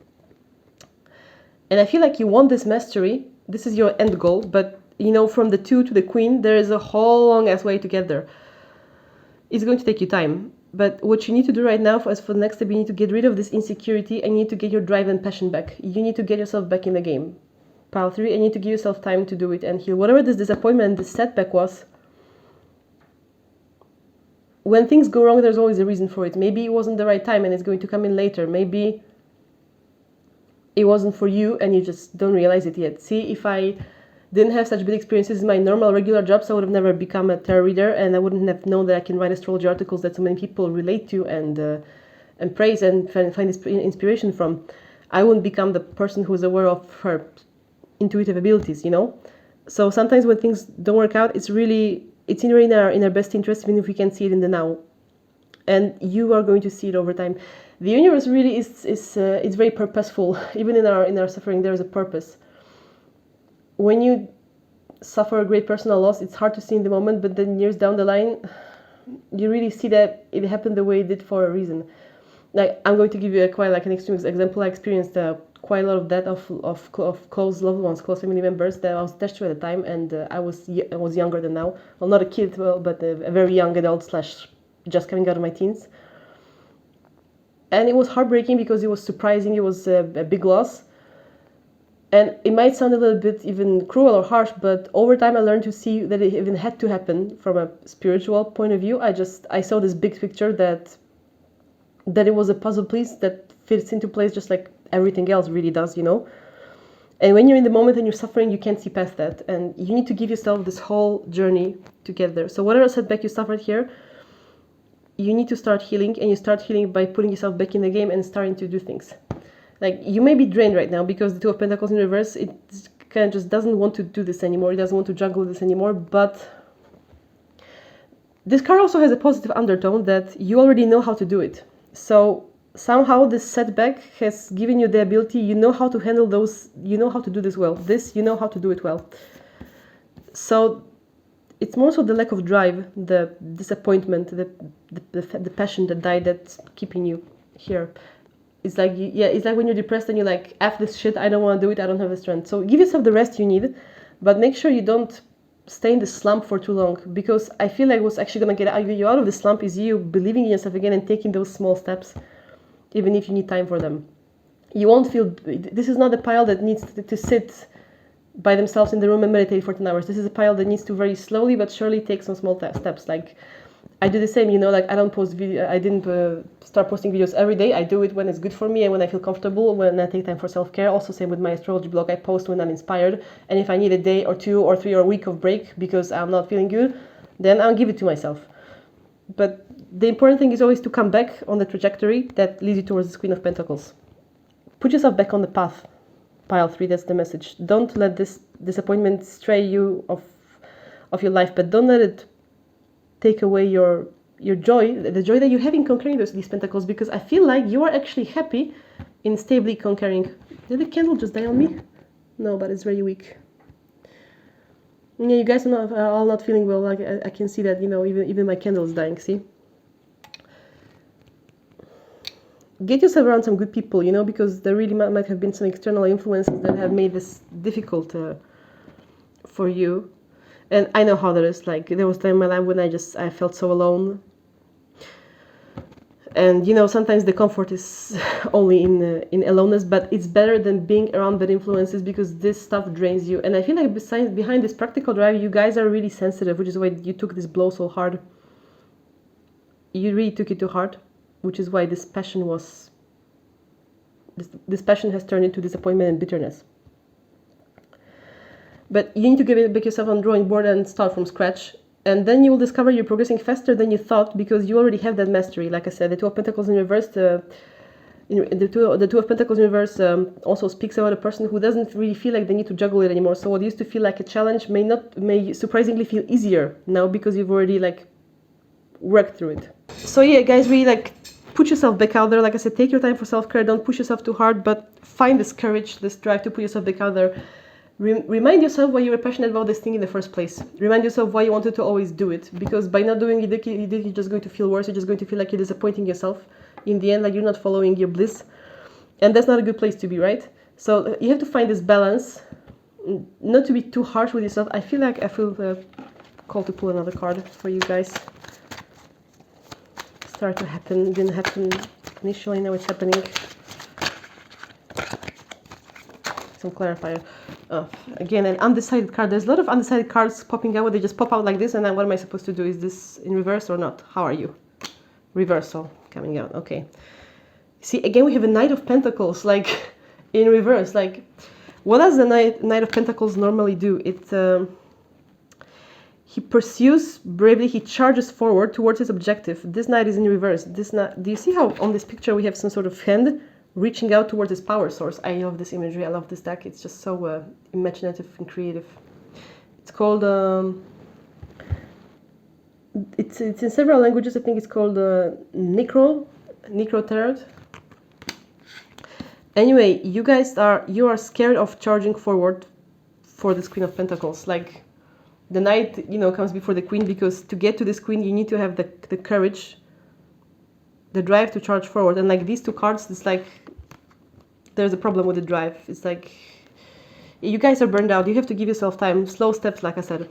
Speaker 1: And I feel like you want this mastery. This is your end goal. But, you know, from the Two to the Queen, there is a whole long-ass way to get there. It's going to take you time. But what you need to do right now, for the next step, you need to get rid of this insecurity, and you need to get your drive and passion back. You need to get yourself back in the game. Pile 3, and you need to give yourself time to do it and heal. Whatever this disappointment, this setback was, when things go wrong, there's always a reason for it. Maybe it wasn't the right time and it's going to come in later. Maybe it wasn't for you and you just don't realize it yet. See, if I didn't have such big experiences in my normal regular jobs, I would have never become a tarot reader, and I wouldn't have known that I can write astrology articles that so many people relate to and praise and find inspiration from. I wouldn't become the person who's aware of her intuitive abilities, you know. So sometimes when things don't work out, it's in our best interest, even if we can see it in the now. And you are going to see it over time. The universe really is very purposeful. Even in our suffering, there is a purpose. When you suffer a great personal loss, it's hard to see in the moment, but then years down the line, you really see that it happened the way it did for a reason. Like, I'm going to give you quite like an extreme example. I experienced quite a lot of death of close loved ones, close family members that I was attached to at the time, and I was younger than now. Well, not a kid, but a very young adult / just coming out of my teens. And it was heartbreaking because it was surprising. It was a big loss. And it might sound a little bit even cruel or harsh, but over time I learned to see that it even had to happen from a spiritual point of view. I saw this big picture that it was a puzzle piece that fits into place just like everything else really does, you know. And when you're in the moment and you're suffering, you can't see past that. And you need to give yourself this whole journey to get there. So whatever setback you suffered here, you need to start healing, and you start healing by putting yourself back in the game and starting to do things. Like, you may be drained right now because the Two of Pentacles in reverse, it kind of just doesn't want to do this anymore. It doesn't want to juggle this anymore. But this card also has a positive undertone that you already know how to do it. So somehow this setback has given you the ability, you know how to handle those, you know how to do this well. This, you know how to do it well. So it's more so the lack of drive, the disappointment, the passion that died that's keeping you here. It's like, yeah, it's like when you're depressed and you're like, F this shit, I don't want to do it, I don't have the strength. So give yourself the rest you need, but make sure you don't stay in the slump for too long, because I feel like what's actually going to get you out of the slump is you believing in yourself again and taking those small steps, even if you need time for them. You won't feel, this is not a pile that needs to sit by themselves in the room and meditate for 10 hours. This is a pile that needs to very slowly but surely take some small steps. Like, I do the same, you know, like I don't post video, I didn't start posting videos every day. I do it when it's good for me and when I feel comfortable, when I take time for self-care. Also same with my astrology blog, I post when I'm inspired. And if I need a day or 2 or 3 or a week of break because I'm not feeling good, then I'll give it to myself. But the important thing is always to come back on the trajectory that leads you towards the Queen of Pentacles. Put yourself back on the path. Pile 3, that's the message. Don't let this disappointment stray you of your life, but don't let it take away your joy, the joy that you have in conquering these pentacles, because I feel like you are actually happy in stably conquering. Did the candle just die on me? No, but it's very weak. Yeah, you guys are all not feeling well. Like I can see that, you know, even my candle is dying, see? Get yourself around some good people, you know, because there really might have been some external influences that have made this difficult for you. And I know how that is. Like, there was a time in my life when I felt so alone. And, you know, sometimes the comfort is only in aloneness, but it's better than being around bad influences, because this stuff drains you. And I feel like behind this practical drive, you guys are really sensitive, which is why you took this blow so hard. You really took it to heart, which is why this passion has turned into disappointment and bitterness. But you need to get back yourself on the drawing board and start from scratch. And then you will discover you're progressing faster than you thought, because you already have that mastery. Like I said, the Two of Pentacles in reverse, the Two of Pentacles in reverse also speaks about a person who doesn't really feel like they need to juggle it anymore. So what used to feel like a challenge may surprisingly feel easier now, because you've already like worked through it. So yeah, guys, really like put yourself back out there. Like I said, take your time for self-care. Don't push yourself too hard, but find this courage, this drive to put yourself back out there. Remind yourself why you were passionate about this thing in the first place. Remind yourself why you wanted to always do it, because by not doing it, you're just going to feel worse. You're just going to feel like you're disappointing yourself in the end, like you're not following your bliss. And that's not a good place to be, right? So you have to find this balance, not to be too harsh with yourself. I feel called to pull another card for you guys. Start to happen, didn't happen initially, now it's happening. Some clarifier. Again, an undecided card. There's a lot of undecided cards popping out where they just pop out like this, and then what am I supposed to do? Is this in reverse or not? How are you? Reversal coming out. Okay. See, again, we have a Knight of Pentacles, like in reverse. Like, what does the Knight of Pentacles normally do? He pursues bravely. He charges forward towards his objective. This Knight is in reverse. Do you see how on this picture we have some sort of hand reaching out towards his power source? I love this imagery. I love this deck. It's just so imaginative and creative. It's called it's in several languages. I think it's called Necro Tarot. Anyway, you are scared of charging forward for this Queen of Pentacles. Like, the Knight, you know, comes before the Queen, because to get to this Queen you need to have the courage, the drive to charge forward. And like these two cards, it's like there's a problem with the drive. It's like you guys are burned out. You have to give yourself time. Slow steps, like I said.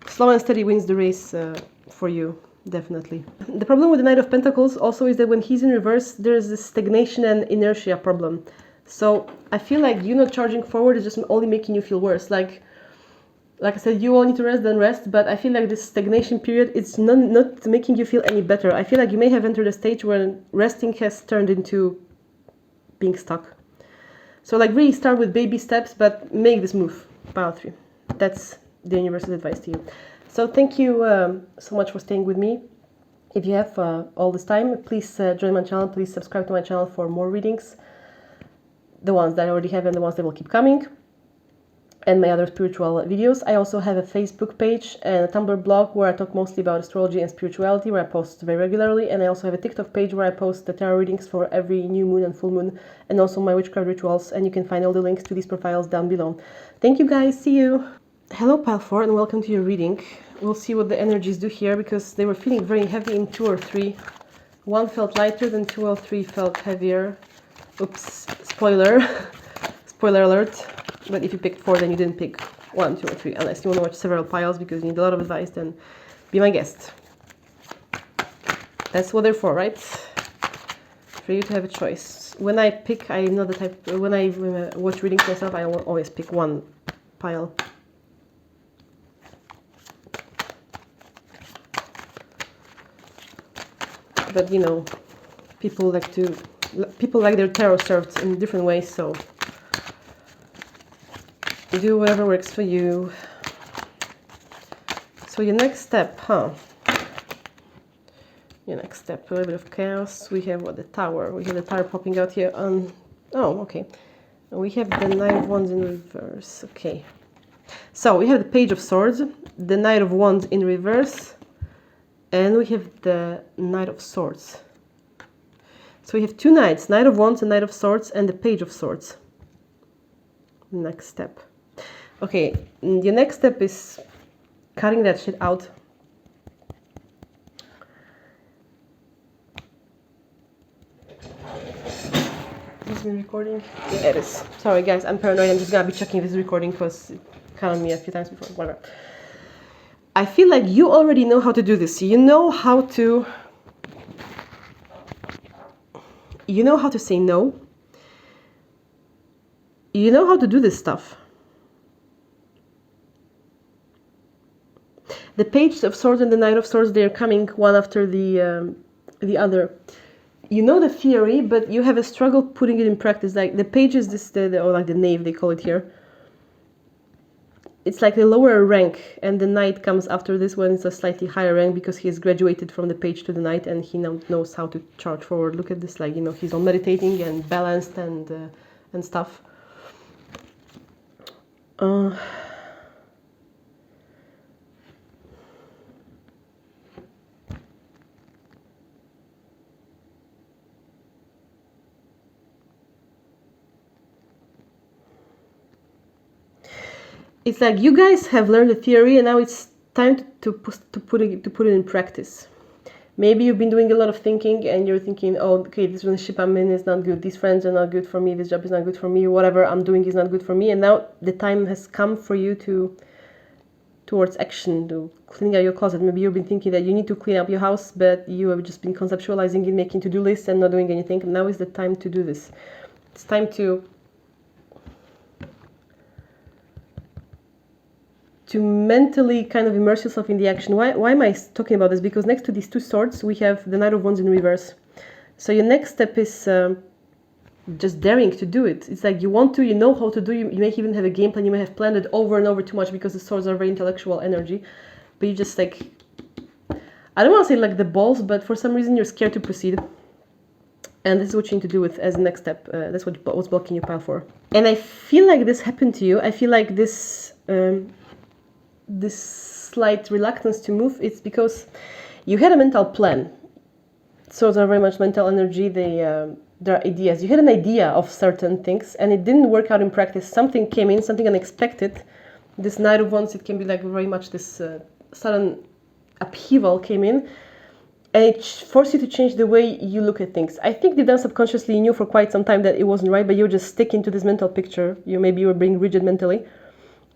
Speaker 1: Slow and steady wins the race for you, definitely. The problem with the Knight of Pentacles also is that when he's in reverse, there's this stagnation and inertia problem. So I feel like you not charging forward is just only making you feel worse. Like I said, you all need to rest, then rest, but I feel like this stagnation period, it's not making you feel any better. I feel like you may have entered a stage where resting has turned into being stuck. So like really start with baby steps, but make this move. Pile 3. That's the universe's advice to you. So thank you so much for staying with me. If you have all this time, please join my channel. Please subscribe to my channel for more readings. The ones that I already have and the ones that will keep coming. And my other spiritual videos. I also have a Facebook page and a Tumblr blog where I talk mostly about astrology and spirituality, where I post very regularly. And I also have a TikTok page where I post the tarot readings for every new moon and full moon, and also my witchcraft rituals. And you can find all the links to these profiles down below. Thank you guys. See you. Hello Pile 4 and welcome to your reading. We'll see what the energies do here because they were feeling very heavy in 2 or 3. 1 felt lighter than 2 or 3 felt heavier. Oops, spoiler. Spoiler alert. But if you picked 4, then you didn't pick 1, 2, or 3. Unless you want to watch several piles because you need a lot of advice, then be my guest. That's what they're for, right? For you to have a choice. When I pick, I'm not the type... When I watch readings myself, I always pick 1 pile. But, you know, people like their tarot served in different ways, so... do whatever works for you. So your next step, Your next step, a little bit of chaos. We have what, the Tower. We have the Tower popping out here on... Oh, okay. We have the Knight of Wands in reverse. Okay. So we have the Page of Swords, the Knight of Wands in reverse, and we have the Knight of Swords. So we have 2 Knights, Knight of Wands and Knight of Swords, and the Page of Swords. Next step. Okay, your next step is cutting that shit out. Is this been recording? Yeah, it is. Sorry guys, I'm paranoid. I'm just gonna be checking this recording because it cut on me a few times before. Whatever. I feel like you already know how to do this. You know how to... You know how to say no. You know how to do this stuff. The Page of Swords and the Knight of Swords, they're coming one after the other. You know the theory, but you have a struggle putting it in practice. Like the Page is this, or like the Knave, they call it here. It's like the lower rank, and the Knight comes after this one. It's a slightly higher rank because he's graduated from the Page to the Knight, and he now knows how to charge forward. Look at this, like, you know, he's all meditating and balanced and stuff. It's like you guys have learned the theory and now it's time to put it in practice. Maybe you've been doing a lot of thinking and you're thinking, oh, okay, this relationship I'm in is not good, these friends are not good for me, this job is not good for me, whatever I'm doing is not good for me, and now the time has come for you towards action, to cleaning out your closet. Maybe you've been thinking that you need to clean up your house, but you have just been conceptualizing it, making to-do lists and not doing anything. Now is the time to do this. It's time to mentally kind of immerse yourself in the action. Why am I talking about this? Because next to these 2 swords, we have the Knight of Wands in reverse. So your next step is just daring to do it. It's like you want to, you know how to do, you may even have a game plan, you may have planned it over and over too much because the swords are very intellectual energy, but you just like, I don't want to say like the balls, but for some reason you're scared to proceed. And this is what you need to do with as the next step. That's what's blocking you, Pile 4. And I feel like this happened to you. I feel like this this slight reluctance to move, it's because you had a mental plan. Swords are very much mental energy. They're ideas. You had an idea of certain things and it didn't work out in practice. Something came in, something unexpected. This Knight of Wands, it can be like very much this sudden upheaval came in and it forced you to change the way you look at things. I think deep down subconsciously you knew for quite some time that it wasn't right, but you were just sticking to this mental picture. Maybe you were being rigid mentally.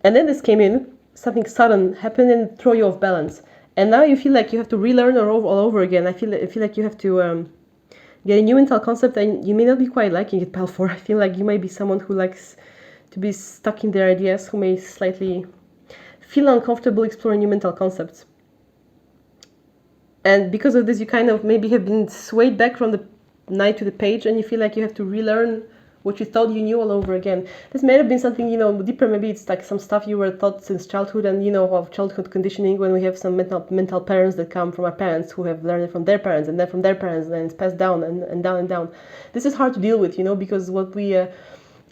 Speaker 1: And then this came in, something sudden happened and throw you off balance. And now you feel like you have to relearn all over again. I feel like you have to get a new mental concept, and you may not be quite liking it, Pile 4. I feel like you might be someone who likes to be stuck in their ideas, who may slightly feel uncomfortable exploring new mental concepts. And because of this, you kind of maybe have been swayed back from the Knight to the Page, and you feel like you have to relearn what you thought you knew all over again. This may have been something, you know, deeper. Maybe it's like some stuff you were taught since childhood, and you know, of childhood conditioning, when we have some mental parents that come from our parents, who have learned it from their parents, and then from their parents, and then it's passed down and down and down. This is hard to deal with, you know, because what we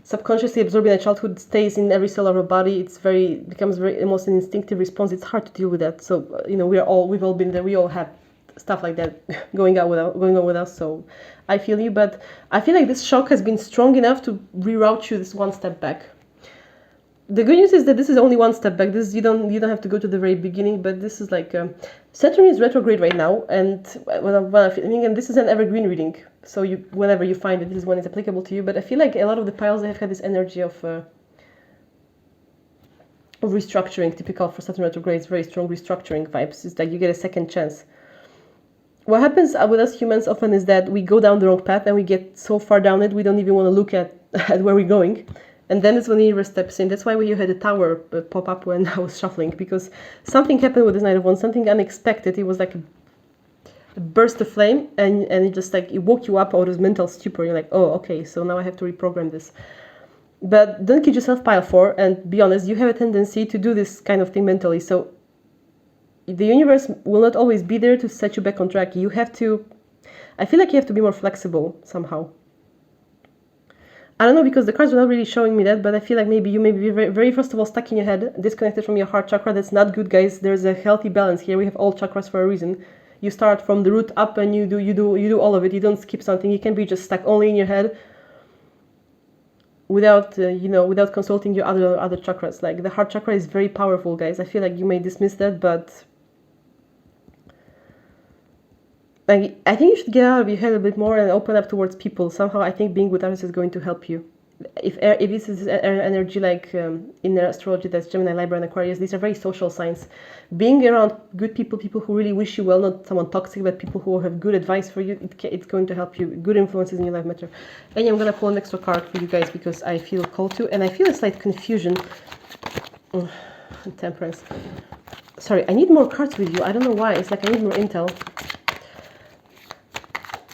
Speaker 1: subconsciously absorb in our childhood stays in every cell of our body. Becomes very almost an instinctive response. It's hard to deal with that. So you know, we've all been there. We all have stuff like that going on with us. So I feel you, but I feel like this shock has been strong enough to reroute you this one step back. The good news is that this is only one step back. This you don't have to go to the very beginning, but this is like Saturn is retrograde right now, and and this is an evergreen reading. So whenever you find it, this is when it's applicable to you. But I feel like a lot of the piles have had this energy of restructuring, typical for Saturn retrograde. It's very strong restructuring vibes. It's like you get a second chance. What happens with us humans often is that we go down the wrong path and we get so far down it we don't even want to look at where we're going, and then it's when the universe steps in. That's why you had a tower pop up when I was shuffling, because something happened with this Knight of Wands, something unexpected. It was like a burst of flame, and it just like it woke you up out of this mental stupor. You're like, oh, okay, so now I have to reprogram this. But don't kid yourself, pile 4, and be honest, you have a tendency to do this kind of thing mentally. So the universe will not always be there to set you back on track. I feel like you have to be more flexible somehow. I don't know, because the cards are not really showing me that, but I feel like maybe you may be very, very first of all stuck in your head, disconnected from your heart chakra. That's not good, guys. There's a healthy balance here. We have all chakras for a reason. You start from the root up, and you do all of it. You don't skip something. You can be just stuck only in your head without without consulting your other chakras. Like the heart chakra is very powerful, guys. I feel like you may dismiss that, but like, I think you should get out of your head a bit more and open up towards people. Somehow, I think being with others is going to help you. If this is energy, like in astrology, that's Gemini, Libra, and Aquarius, these are very social signs. Being around good people who really wish you well, not someone toxic, but people who have good advice for you, it's going to help you. Good influences in your life matter. And I'm going to pull an extra card for you guys because I feel called to, and I feel a slight confusion. Temperance. Sorry, I need more cards with you. I don't know why. It's like I need more intel.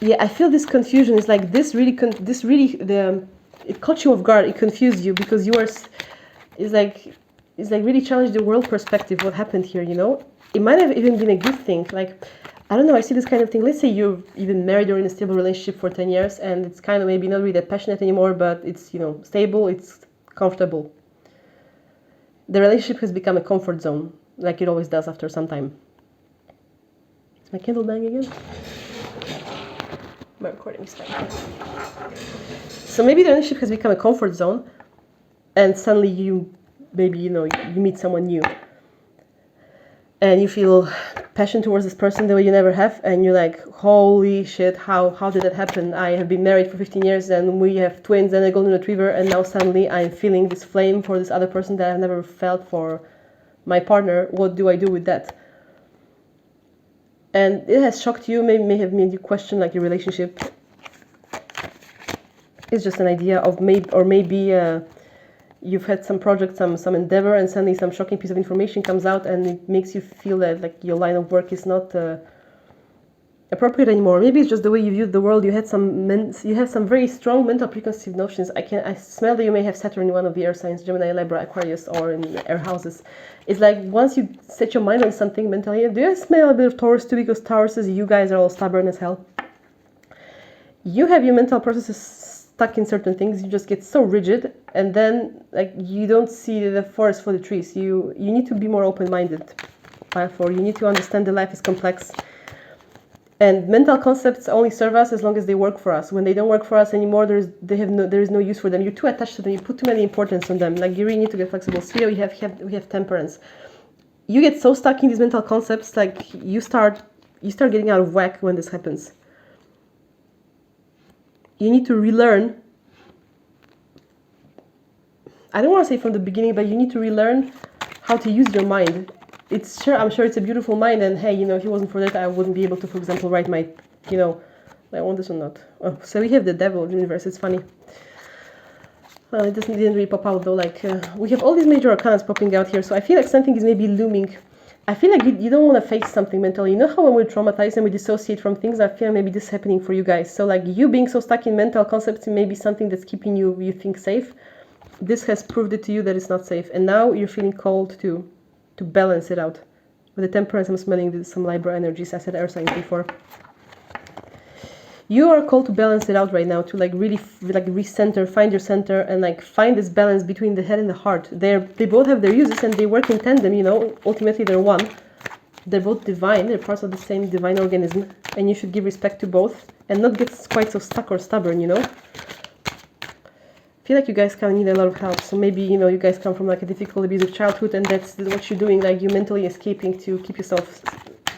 Speaker 1: Yeah, I feel this confusion is like it caught you off guard. It confused you because you are. It's like really challenged the world perspective. What happened here? You know, it might have even been a good thing. Like, I don't know. I see this kind of thing. Let's say you've been married or in a stable relationship for 10 years, and it's kind of maybe not really that passionate anymore, but it's stable. It's comfortable. The relationship has become a comfort zone, like it always does after some time. Is my candle bang again? My recording is fine. So maybe the relationship has become a comfort zone, and suddenly you meet someone new, and you feel passion towards this person the way you never have, and you're like, holy shit, how did that happen? I have been married for 15 years, and we have twins and a golden retriever, and now suddenly I'm feeling this flame for this other person that I've never felt for my partner. What do I do with that? And it has shocked you, may have made you question like your relationship. It's just an idea of maybe you've had some project, some endeavor, and suddenly some shocking piece of information comes out, and it makes you feel that like your line of work is not appropriate anymore. Maybe it's just the way you viewed the world. You have some very strong mental preconceived notions. I smell that you may have Saturn in one of the air signs, Gemini, Libra, Aquarius, or in air houses. It's like once you set your mind on something mentally, do you smell a bit of Taurus too? Because Tauruses, you guys are all stubborn as hell. You have your mental processes stuck in certain things. You just get so rigid, and then like you don't see the forest for the trees. You need to be more open-minded. Therefore, you need to understand that life is complex. And mental concepts only serve us as long as they work for us. When they don't work for us anymore, there is no use for them. You're too attached to them. You put too many importance on them. Like you really need to get flexible. So we have temperance. You get so stuck in these mental concepts, like you start getting out of whack when this happens. You need to relearn. I don't want to say from the beginning, but you need to relearn how to use your mind. I'm sure it's a beautiful mind, and hey, if it wasn't for that, I wouldn't be able to, for example, write my, I want this or not. Oh, so we have the devil universe. It's funny. It didn't really pop out though. Like we have all these major arcana popping out here, so I feel like something is maybe looming. I feel like you don't want to face something mentally. You know how when we're traumatized and we dissociate from things, I feel maybe this is happening for you guys. So like you being so stuck in mental concepts may be something that's keeping you think safe. This has proved it to you that it's not safe. And now you're feeling called to balance it out. With the temperance, I'm smelling some Libra energies. I said air signs before. You are called to balance it out right now, to like really like recenter, find your center, and like find this balance between the head and the heart. They both have their uses and they work in tandem, you know. Ultimately they're one. They're both divine, they're parts of the same divine organism, and you should give respect to both and not get quite so stuck or stubborn, you know. I feel like you guys kind of need a lot of help. So maybe, you know, you guys come from like a difficult abusive childhood and that's what you're doing, like you're mentally escaping to keep yourself,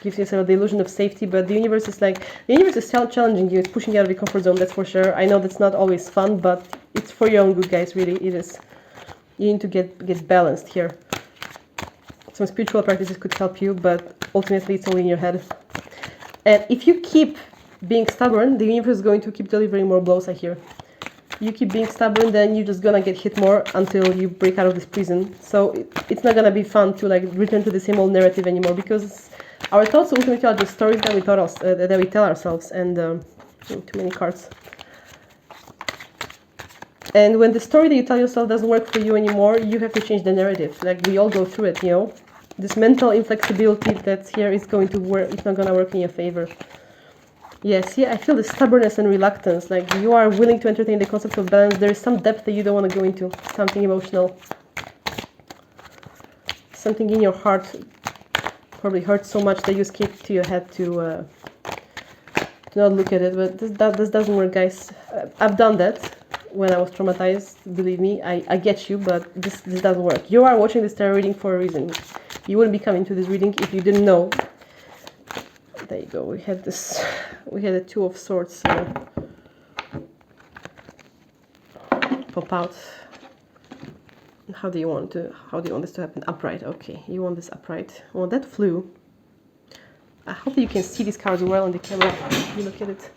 Speaker 1: gives yourself the illusion of safety. But the universe is challenging you, it's pushing you out of your comfort zone, that's for sure. I know that's not always fun, but it's for your own good, guys, really, it is. You need to get balanced here. Some spiritual practices could help you, but ultimately it's only in your head. And if you keep being stubborn, the universe is going to keep delivering more blows, I hear. You keep being stubborn, then you're just gonna get hit more until you break out of this prison. So it's not gonna be fun to like return to the same old narrative anymore, because our thoughts ultimately are just stories that we tell ourselves. And too many cards. And when the story that you tell yourself doesn't work for you anymore, you have to change the narrative. Like we all go through it, you know. This mental inflexibility that's here is going to work. It's not gonna work in your favor. Yes, yeah, I feel the stubbornness and reluctance, like you are willing to entertain the concept of balance. There is some depth that you don't want to go into, something emotional. Something in your heart probably hurts so much that you escape to your head to not look at it, but this doesn't work, guys. I've done that when I was traumatized, believe me, I get you, but this doesn't work. You are watching this tarot reading for a reason. You wouldn't be coming to this reading if you didn't know. There you go, we had a Two of Swords pop out. How do you want this to happen? Upright, okay, you want this upright. Well, that flew. I hope that you can see these cards well on the camera. You look at it.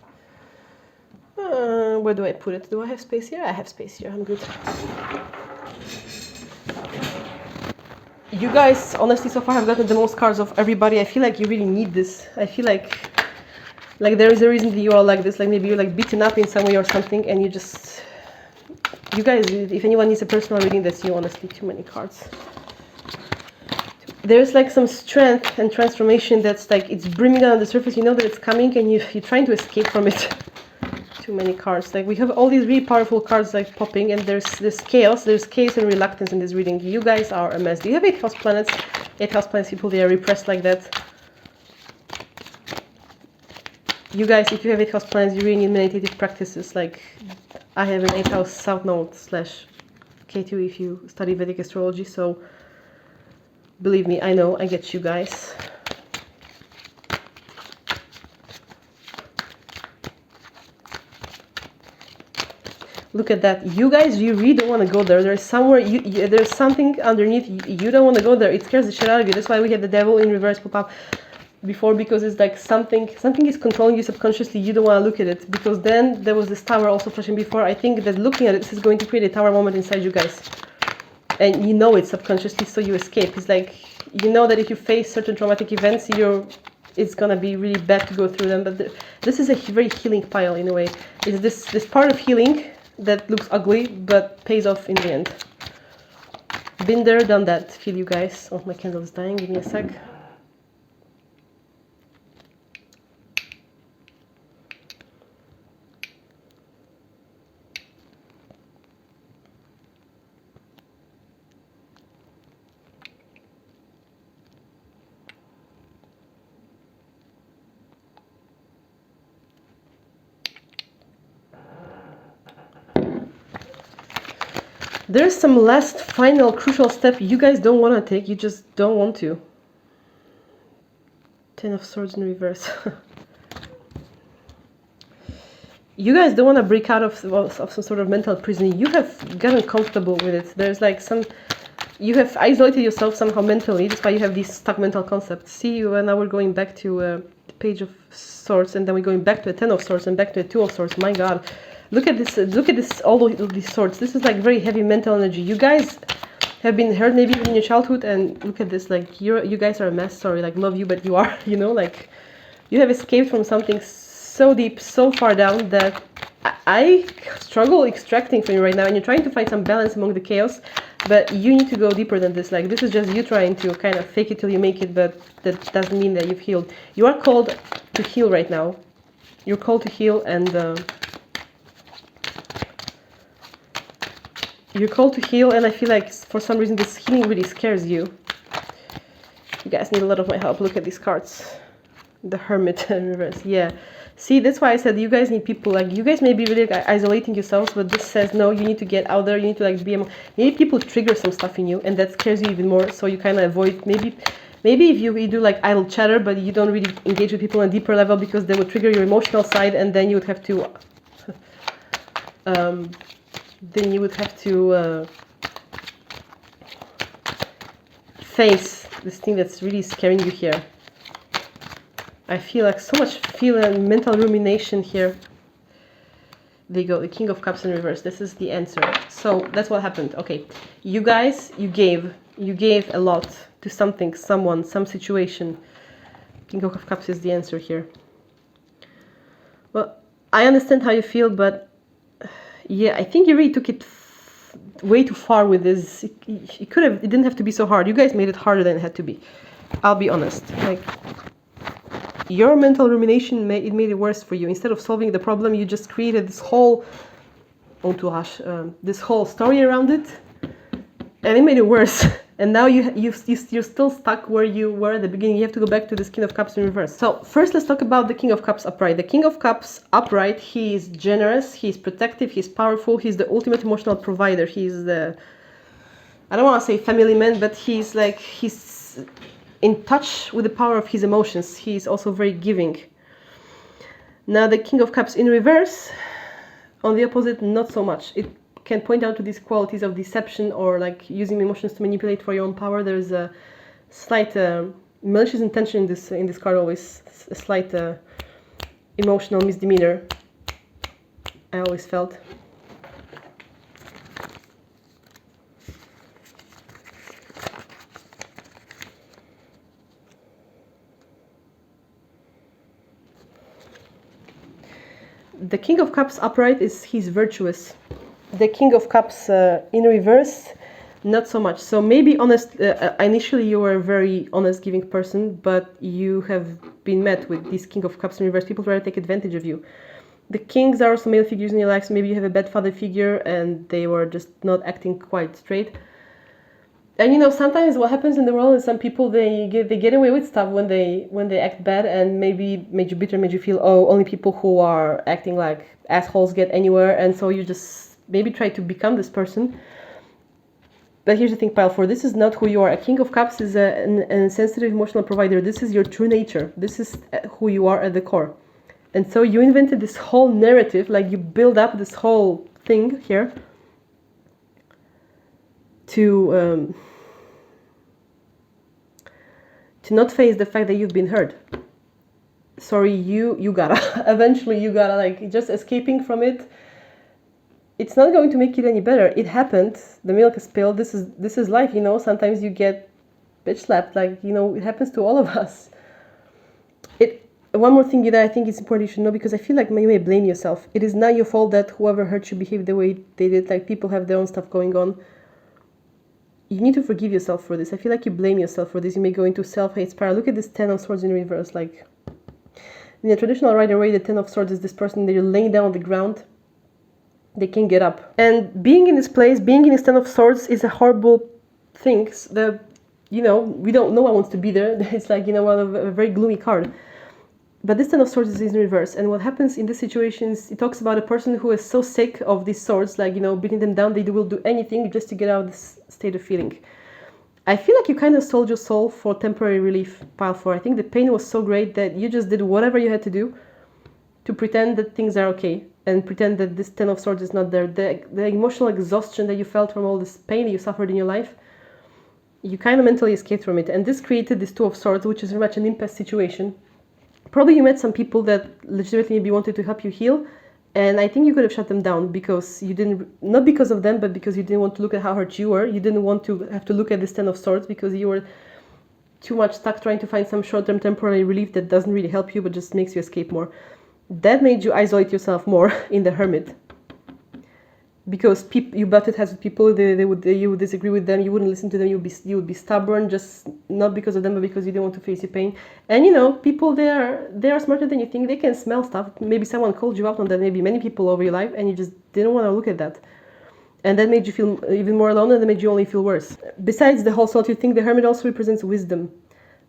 Speaker 1: Where do I put it? Do I have space here? I have space here, I'm good. You guys, honestly, so far have gotten the most cards of everybody. I feel like you really need this. I feel like there is a reason that you are like this. Like maybe you're like beaten up in some way or something, and you guys, if anyone needs a personal reading, that's you, honestly. Too many cards. There's like some strength and transformation that's like, it's brimming on the surface. You know that it's coming, and you're trying to escape from it. Too many cards. Like we have all these really powerful cards like popping, and there's this chaos. There's chaos and reluctance in this reading. You guys are a mess. Do you have 8 house planets? 8 house planets people, they are repressed like that. You guys, if you have 8 house planets, you really need meditative practices. Like I have an 8 house south node / K2 if you study Vedic astrology. So believe me, I know, I get you guys. Look at that. You guys, you really don't want to go there. There's somewhere, there's something underneath. You don't want to go there. It scares the shit out of you. That's why we had the devil in reverse pop up before, because it's like something is controlling you subconsciously. You don't want to look at it, because then there was this tower also flashing before. I think that looking at it is going to create a tower moment inside you guys. And you know it subconsciously, so you escape. It's like, you know that if you face certain traumatic events, it's gonna be really bad to go through them. But this is a very healing pile in a way. It's this part of healing that looks ugly but pays off in the end. Been there, done that. Feel you guys. Oh, my candle is dying. Give me a sec. There's some last final crucial step you guys don't want to take. You just don't want to. 10 of Swords in reverse. You guys don't want to break out of some sort of mental prison. You have gotten comfortable with it. There's like you have isolated yourself somehow mentally. That's why you have these stuck mental concepts. See, now we're going back to the Page of Swords, and then we're going back to a 10 of Swords and back to a 2 of Swords. My God. Look at this, all of these swords. This is like very heavy mental energy. You guys, have been hurt maybe in your childhood, and look at this, like you guys are a mess. Sorry, like love you, but you are, you know, like you have escaped from something so deep, so far down that I struggle extracting from you right now, and you're trying to find some balance among the chaos, but you need to go deeper than this. Like this is just you trying to kind of fake it till you make it, but that doesn't mean that you've healed. You are called to heal right now. You're called to heal, and you're called to heal, and I feel like for some reason this healing really scares you. You guys need a lot of my help. Look at these cards. The Hermit in reverse. Yeah. See, that's why I said you guys need people. Like, you guys may be really like, isolating yourselves, but this says, no, you need to get out there. You need to, like, be maybe people trigger some stuff in you, and that scares you even more, so you kind of avoid, maybe if you do, like, idle chatter, but you don't really engage with people on a deeper level because they would trigger your emotional side, and then you would have to, face this thing that's really scaring you here. I feel like so much mental rumination here. There you go, the King of Cups in reverse. This is the answer. So that's what happened. Okay, you guys, you gave a lot to something, someone, some situation. King of Cups is the answer here. Well, I understand how you feel, but yeah, I think you really took it way too far with this. It didn't have to be so hard. You guys made it harder than it had to be. I'll be honest. Like, your mental rumination made it worse for you. Instead of solving the problem, you just created this whole entourage, this whole story around it, and it made it worse. And now you're still stuck where you were at the beginning. You have to go back to this King of Cups in reverse. So first, let's talk about the King of Cups upright. The King of Cups upright, he is generous, he's protective, he's powerful, he's the ultimate emotional provider. He's the, I don't want to say family man, but he's in touch with the power of his emotions. He's also very giving. Now the King of Cups in reverse, on the opposite, not so much. It can point out to these qualities of deception or like using emotions to manipulate for your own power. There's a slight malicious intention in this card, always a slight emotional misdemeanor, I always felt. The King of Cups upright he's virtuous. The King of Cups in reverse, not so much. So maybe honest, initially you were a very honest, giving person, but you have been met with this King of Cups in reverse. People try to take advantage of you. The kings are also male figures in your life, so maybe you have a bad father figure and they were just not acting quite straight. And you know, sometimes what happens in the world is some people they get away with stuff when they act bad, and maybe made you bitter, made you feel, oh, only people who are acting like assholes get anywhere, and so you just maybe try to become this person. But here's the thing, pile 4, this is not who you are. A King of Cups is an sensitive emotional provider. This is your true nature. This is who you are at the core. And so you invented this whole narrative, like you build up this whole thing here to not face the fact that you've been hurt. Sorry, you gotta, eventually you gotta, like, just escaping from it, it's not going to make it any better. It happened, the milk is spilled, this is life, you know, sometimes you get bitch slapped, like, you know, it happens to all of us. One more thing that I think is important you should know, because I feel like you may blame yourself. It is not your fault that whoever hurt you behaved the way they did, like people have their own stuff going on. You need to forgive yourself for this. I feel like you blame yourself for this. You may go into self-hate spiral. Look at this 10 of Swords in reverse. Like, in the traditional Rider-Waite, the 10 of Swords is this person that you're laying down on the ground. They can't get up. And being in this place, being in this 10 of Swords is a horrible thing. You know, no one wants to be there. It's like, you know, a very gloomy card. But this 10 of Swords is in reverse. And what happens in this situation is it talks about a person who is so sick of these swords, like, you know, beating them down, they will do anything just to get out of this state of feeling. I feel like you kind of sold your soul for temporary relief, pile 4. I think the pain was so great that you just did whatever you had to do to pretend that things are okay and pretend that this 10 of Swords is not there. The emotional exhaustion that you felt from all this pain that you suffered in your life, you kind of mentally escaped from it. And this created this 2 of Swords, which is very much an impasse situation. Probably you met some people that legitimately maybe wanted to help you heal, And I think you could have shut them down because you didn't, not because of them, but because you didn't want to look at how hurt you were. You didn't want to have to look at this Ten of Swords because you were too much stuck trying to find some short-term temporary relief that doesn't really help you but just makes you escape more. That made you isolate yourself more in the Hermit. Because you butted heads with people, you would disagree with them, you wouldn't listen to them, you would be stubborn, just not because of them, but because you didn't want to face your pain. And you know, people, they are smarter than you think. They can smell stuff. Maybe someone called you out on that, maybe many people over your life, and you just didn't want to look at that. And that made you feel even more alone, and that made you only feel worse. Besides the whole solitude thing, the Hermit also represents wisdom.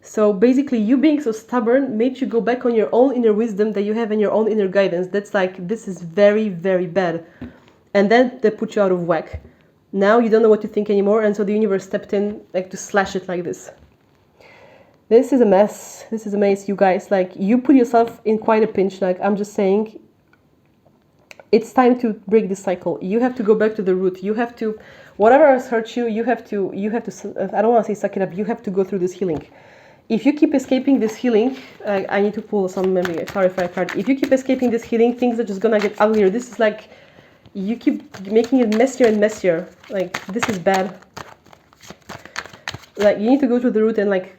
Speaker 1: So basically, you being so stubborn made you go back on your own inner wisdom that you have and your own inner guidance. That's like, this is very, very bad. And then they put you out of whack. Now you don't know what to think anymore, and so the universe stepped in like to slash it like this. This is a mess. This is a mess, you guys. Like, you put yourself in quite a pinch. Like, I'm just saying, it's time to break this cycle. You have to go back to the root. You have to, whatever has hurt you, you have to, I don't want to say suck it up, you have to go through this healing. If you keep escaping this healing, I need to pull some, maybe a clarify card. If you keep escaping this healing, things are just gonna get uglier. This is like, you keep making it messier and messier. Like, this is bad. Like, you need to go to the root and like,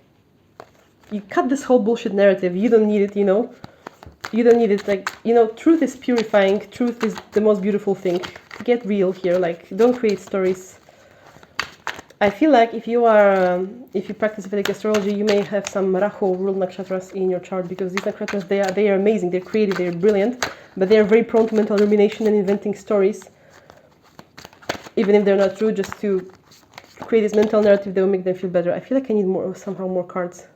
Speaker 1: you cut this whole bullshit narrative. You don't need it, you know. You don't need it. Like, you know, truth is purifying. Truth is the most beautiful thing. Get real here. Like, don't create stories. I feel like if you practice Vedic astrology, you may have some Rahu ruled nakshatras in your chart, because these nakshatras, they are amazing. They're creative. They're brilliant. But they are very prone to mental rumination and inventing stories, even if they're not true, just to create this mental narrative that will make them feel better. I feel like I need somehow more cards.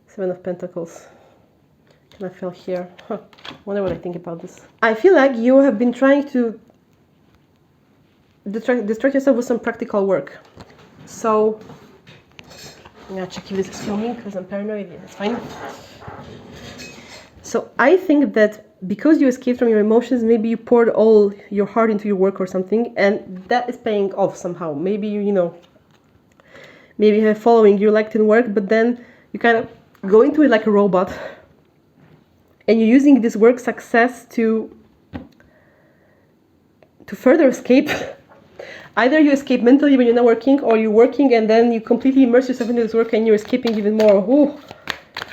Speaker 1: Seven of Pentacles. Can I feel here? Wonder what I think about this. I feel like you have been trying to distract yourself with some practical work. So, I'm gonna check if this is filming because I'm paranoid. Yeah, it's fine. So I think that because you escaped from your emotions, maybe you poured all your heart into your work or something, and that is paying off somehow. Maybe you know, maybe you have following you liked in work, but then you kind of go into it like a robot, and you're using this work success to further escape. Either you escape mentally when you're not working, or you're working and then you completely immerse yourself into this work and you're escaping even more. Ooh,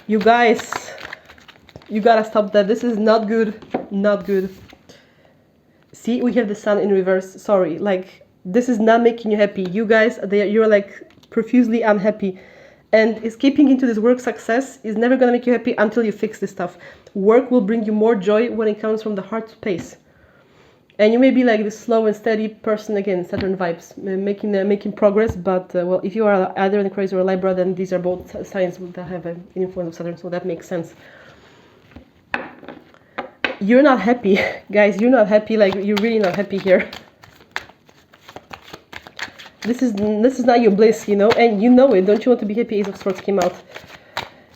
Speaker 1: you guys, you gotta stop that. This is not good. Not good. See, we have the Sun in reverse. Sorry, like, this is not making you happy. You guys, you're like profusely unhappy. And escaping into this work success is never gonna make you happy until you fix this stuff. Work will bring you more joy when it comes from the heart space. And you may be like this slow and steady person, again, Saturn vibes, making progress. But well, if you are either an Aquarius or a Libra, then these are both signs that have an influence of Saturn, so that makes sense. You're not happy, guys. You're not happy. Like, you're really not happy here. This is not your bliss, you know, and you know it. Don't you want to be happy? Ace of Swords came out.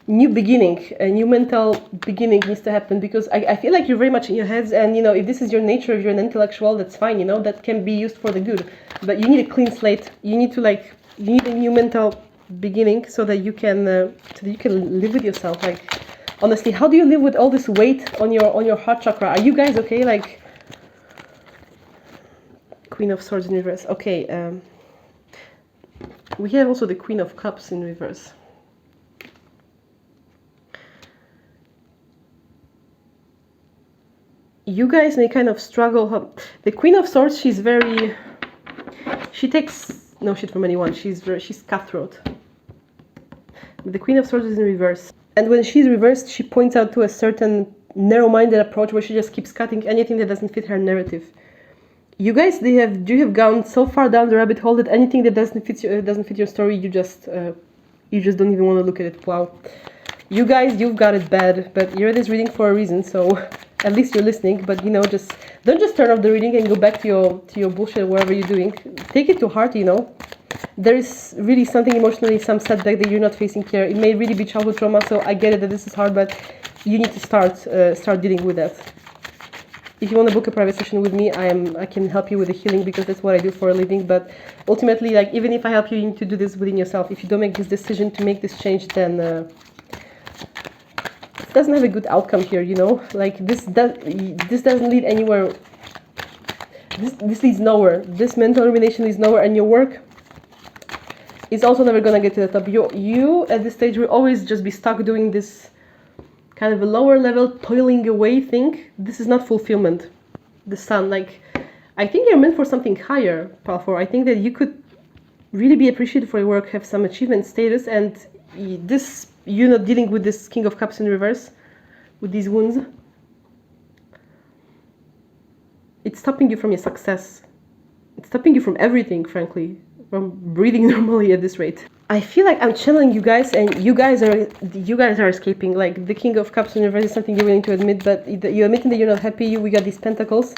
Speaker 1: New beginning, a new mental beginning needs to happen, because I feel like you're very much in your heads, and you know, if this is your nature, if you're an intellectual, that's fine, you know, that can be used for the good. But you need a clean slate. You need you need a new mental beginning so that you can live with yourself. Like, honestly, how do you live with all this weight on your heart chakra? Are you guys okay? Like, Queen of Swords in reverse. Okay, we have also the Queen of Cups in reverse. You guys may kind of struggle. The Queen of Swords, she takes no shit from anyone. She's cutthroat. The Queen of Swords is in reverse. And when she's reversed, she points out to a certain narrow-minded approach where she just keeps cutting anything that doesn't fit her narrative. You guys, you have gone so far down the rabbit hole that anything that doesn't fit your story, you just don't even want to look at it. Wow. You guys, you've got it bad, but you're in this reading for a reason, so at least you're listening. But you know, don't just turn off the reading and go back to your bullshit, whatever you're doing. Take it to heart, you know. There is really something emotionally, some setback that you're not facing here. It may really be childhood trauma, so I get it that this is hard, but you need to start dealing with that. If you want to book a private session with me, I can help you with the healing, because that's what I do for a living. But ultimately, like, even if I help you, you need to do this within yourself. If you don't make this decision to make this change, then doesn't have a good outcome here, you know, like this doesn't lead anywhere. This leads nowhere. This mental rumination leads nowhere, and your work is also never gonna get to the top. You at this stage will always just be stuck doing this kind of a lower level toiling away thing. This is not fulfillment. The sun, like, I think you're meant for something higher, Palfor. I think that you could really be appreciated for your work, have some achievement status, and this, you're not dealing with this King of Cups in reverse, with these wounds. It's stopping you from your success. It's stopping you from everything, frankly, from breathing normally at this rate. I feel like I'm channeling you guys, and you guys are escaping. Like, the King of Cups in reverse is something you're willing to admit, but you're admitting that you're not happy. We got these pentacles.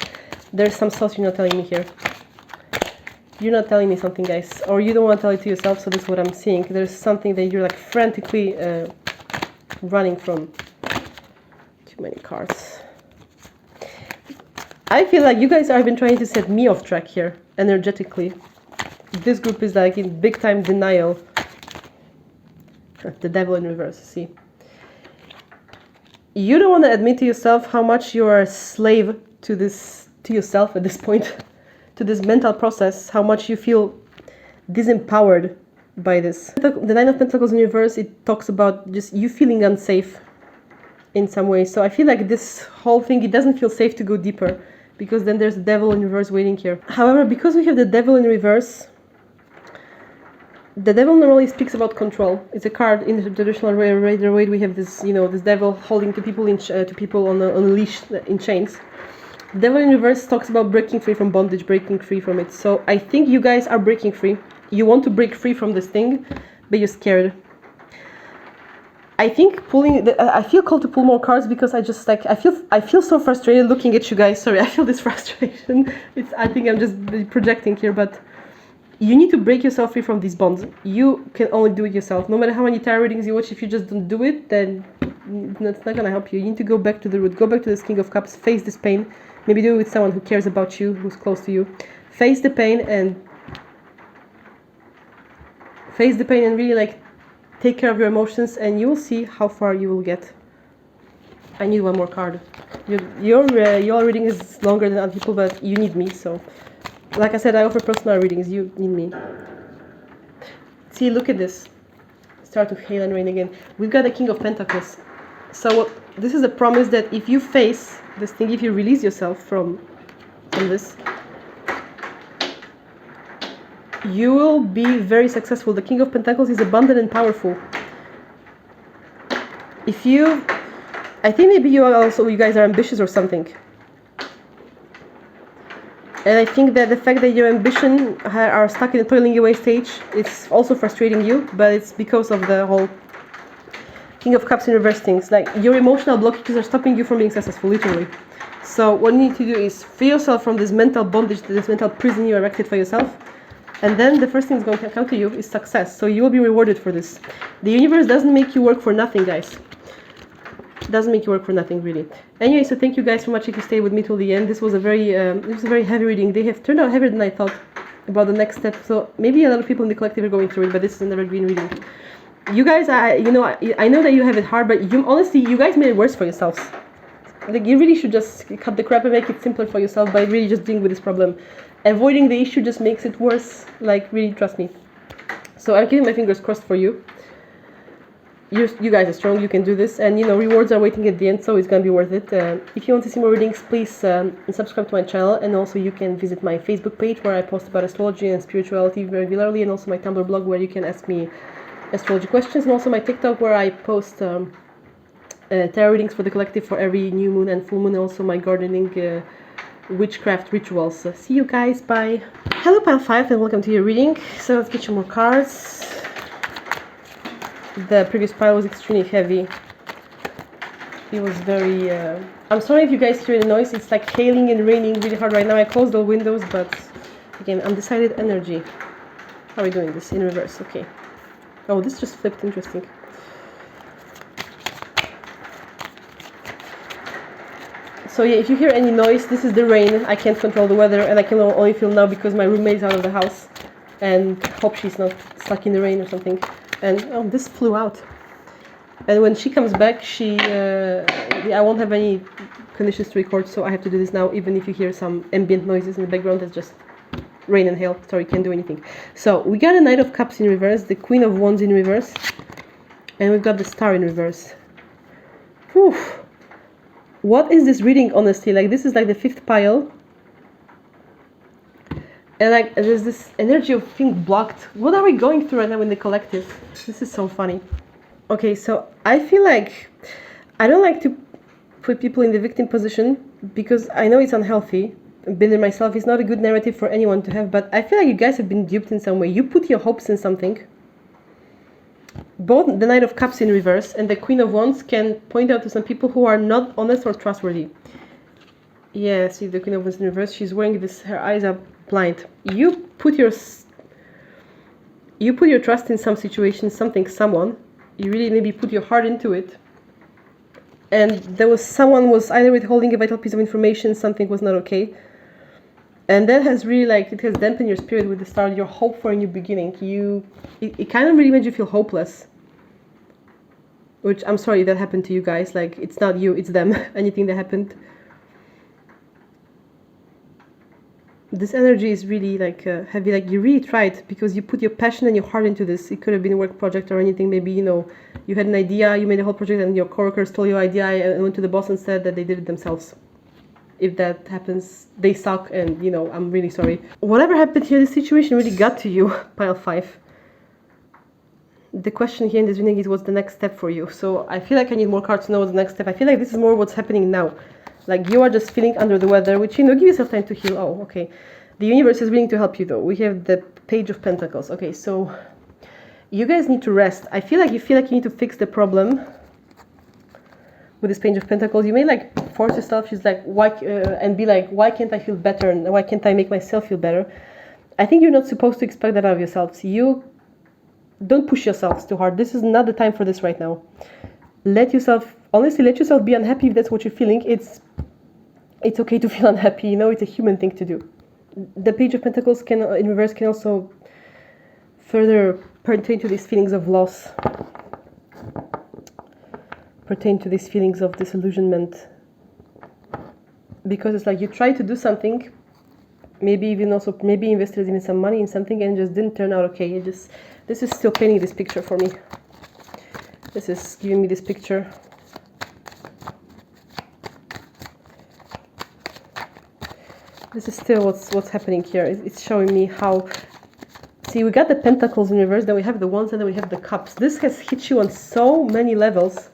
Speaker 1: There's some sauce you're not telling me here. You're not telling me something, guys, or you don't want to tell it to yourself. So this is what I'm seeing. There's something that you're like frantically running from. Too many cards. I feel like you guys have been trying to set me off track here energetically. This group is like in big time denial. The devil in reverse, see. You don't want to admit to yourself how much you are a slave to this, to yourself at this point, to this mental process, how much you feel disempowered by this. The Nine of Pentacles in reverse, it talks about just you feeling unsafe in some way. So I feel like this whole thing, it doesn't feel safe to go deeper, because then there's the devil in reverse waiting here. However, because we have the devil in reverse, the devil normally speaks about control. It's a card in the traditional Rider Waite. We have this, you know, this devil holding two people on a leash in chains. The devil in reverse talks about breaking free from bondage, breaking free from it. So I think you guys are breaking free. You want to break free from this thing, but you're scared. I think I feel called to pull more cards, because I just like I feel so frustrated looking at you guys. Sorry, I feel this frustration. I think I'm just projecting here, but you need to break yourself free from these bonds. You can only do it yourself. No matter how many tarot readings you watch, if you just don't do it, then it's not gonna help you. You need to go back to the root. Go back to this King of Cups. Face this pain. Maybe do it with someone who cares about you, who's close to you. Face the pain and really like take care of your emotions, and you will see how far you will get. I need one more card. Your reading is longer than other people, but you need me. So, like I said, I offer personal readings. You need me. See, look at this. Start to hail and rain again. We've got the King of Pentacles. So this is a promise that if you face this thing, if you release yourself from this, you will be very successful. The King of Pentacles is abundant and powerful. I think maybe you guys are ambitious or something. And I think that the fact that your ambition are stuck in a toiling away stage, it's also frustrating you, but it's because of the whole King of Cups in reverse things. Like, your emotional blockages are stopping you from being successful, literally. So what you need to do is free yourself from this mental bondage, this mental prison you erected for yourself. And then the first thing that's going to come to you is success. So you will be rewarded for this. The universe doesn't make you work for nothing, guys. It doesn't make you work for nothing, really. Anyway, so thank you guys so much if you stayed with me till the end. This was a very heavy reading. They have turned out heavier than I thought about the next step. So maybe a lot of people in the collective are going through it, but this is an evergreen reading. You guys, I know that you have it hard, but honestly, you guys made it worse for yourselves. Like, you really should just cut the crap and make it simpler for yourself by really just dealing with this problem. Avoiding the issue just makes it worse. Like, really, trust me. So I'm keeping my fingers crossed for you. You guys are strong, you can do this, and rewards are waiting at the end, so it's gonna be worth it. If you want to see more readings, please subscribe to my channel, and also you can visit my Facebook page where I post about astrology and spirituality regularly, and also my Tumblr blog where you can ask me astrology questions, and also my TikTok where I post tarot readings for the collective for every new moon and full moon, and also my gardening witchcraft rituals. So see you guys, bye. Hello Pile 5 and welcome to your reading. So let's get you more cards. The previous pile was extremely heavy. It was very... I'm sorry if you guys hear the noise. It's like hailing and raining really hard right now. I closed all windows, but again, undecided energy. How are we doing this? In reverse, okay. Oh, this just flipped, interesting. So yeah, if you hear any noise, this is the rain. I can't control the weather, and I can only feel now because my roommate is out of the house. And hope she's not stuck in the rain or something. And oh, this flew out. And when she comes back, I won't have any conditions to record, so I have to do this now. Even if you hear some ambient noises in the background, it's just rain and hail. Sorry, can't do anything. So we got a Knight of Cups in reverse, the Queen of Wands in reverse, and we've got the Star in reverse. Whew. What is this reading, honestly? Like, this is like the 5th pile. And like, there's this energy of being blocked. What are we going through right now in the collective? This is so funny. Okay, so I feel like I don't like to put people in the victim position because I know it's unhealthy. I've been there myself. It's not a good narrative for anyone to have, but I feel like you guys have been duped in some way. You put your hopes in something. Both the Knight of Cups in reverse and the Queen of Wands can point out to some people who are not honest or trustworthy. Yeah, see the Queen of Wands in reverse. She's wearing this, her eyes are blind. You put your trust in some situation, something, someone. You really maybe put your heart into it. And someone was either withholding a vital piece of information, something was not okay. And that has really, like, it has dampened your spirit with the Star, your hope for a new beginning. It kind of really made you feel hopeless. Which, I'm sorry that happened to you guys. Like, it's not you, it's them. Anything that happened. This energy is really, like, heavy. Like, you really tried because you put your passion and your heart into this. It could have been a work project or anything. Maybe, you know, you had an idea, you made a whole project, and your coworkers stole your idea and went to the boss and said that they did it themselves. If that happens, they suck, and, you know, I'm really sorry. Whatever happened here, this situation really got to you, pile 5. The question here in this reading is, what's the next step for you? So I feel like I need more cards to know what's the next step. I feel like this is more what's happening now. Like, you are just feeling under the weather, which, you know, give yourself time to heal. Oh, okay. The universe is willing to help you, though. We have the Page of Pentacles. Okay, so you guys need to rest. I feel like you need to fix the problem with this Page of Pentacles. You may, like, force yourself, she's like, why, and be like, why can't I feel better? And why can't I make myself feel better? I think you're not supposed to expect that out of yourselves. You don't push yourselves too hard. This is not the time for this right now. Honestly, let yourself be unhappy if that's what you're feeling. It's okay to feel unhappy, you know, it's a human thing to do. The Page of Pentacles in reverse can also further pertain to these feelings of loss, pertain to these feelings of disillusionment, because it's like you tried to do something, maybe invested even some money in something, and just didn't turn out okay. This is still painting this picture for me. This is giving me this picture. This is still what's happening here. It's showing me how. See, we got the Pentacles in reverse, then we have the Wands, and then we have the Cups. This has hit you on so many levels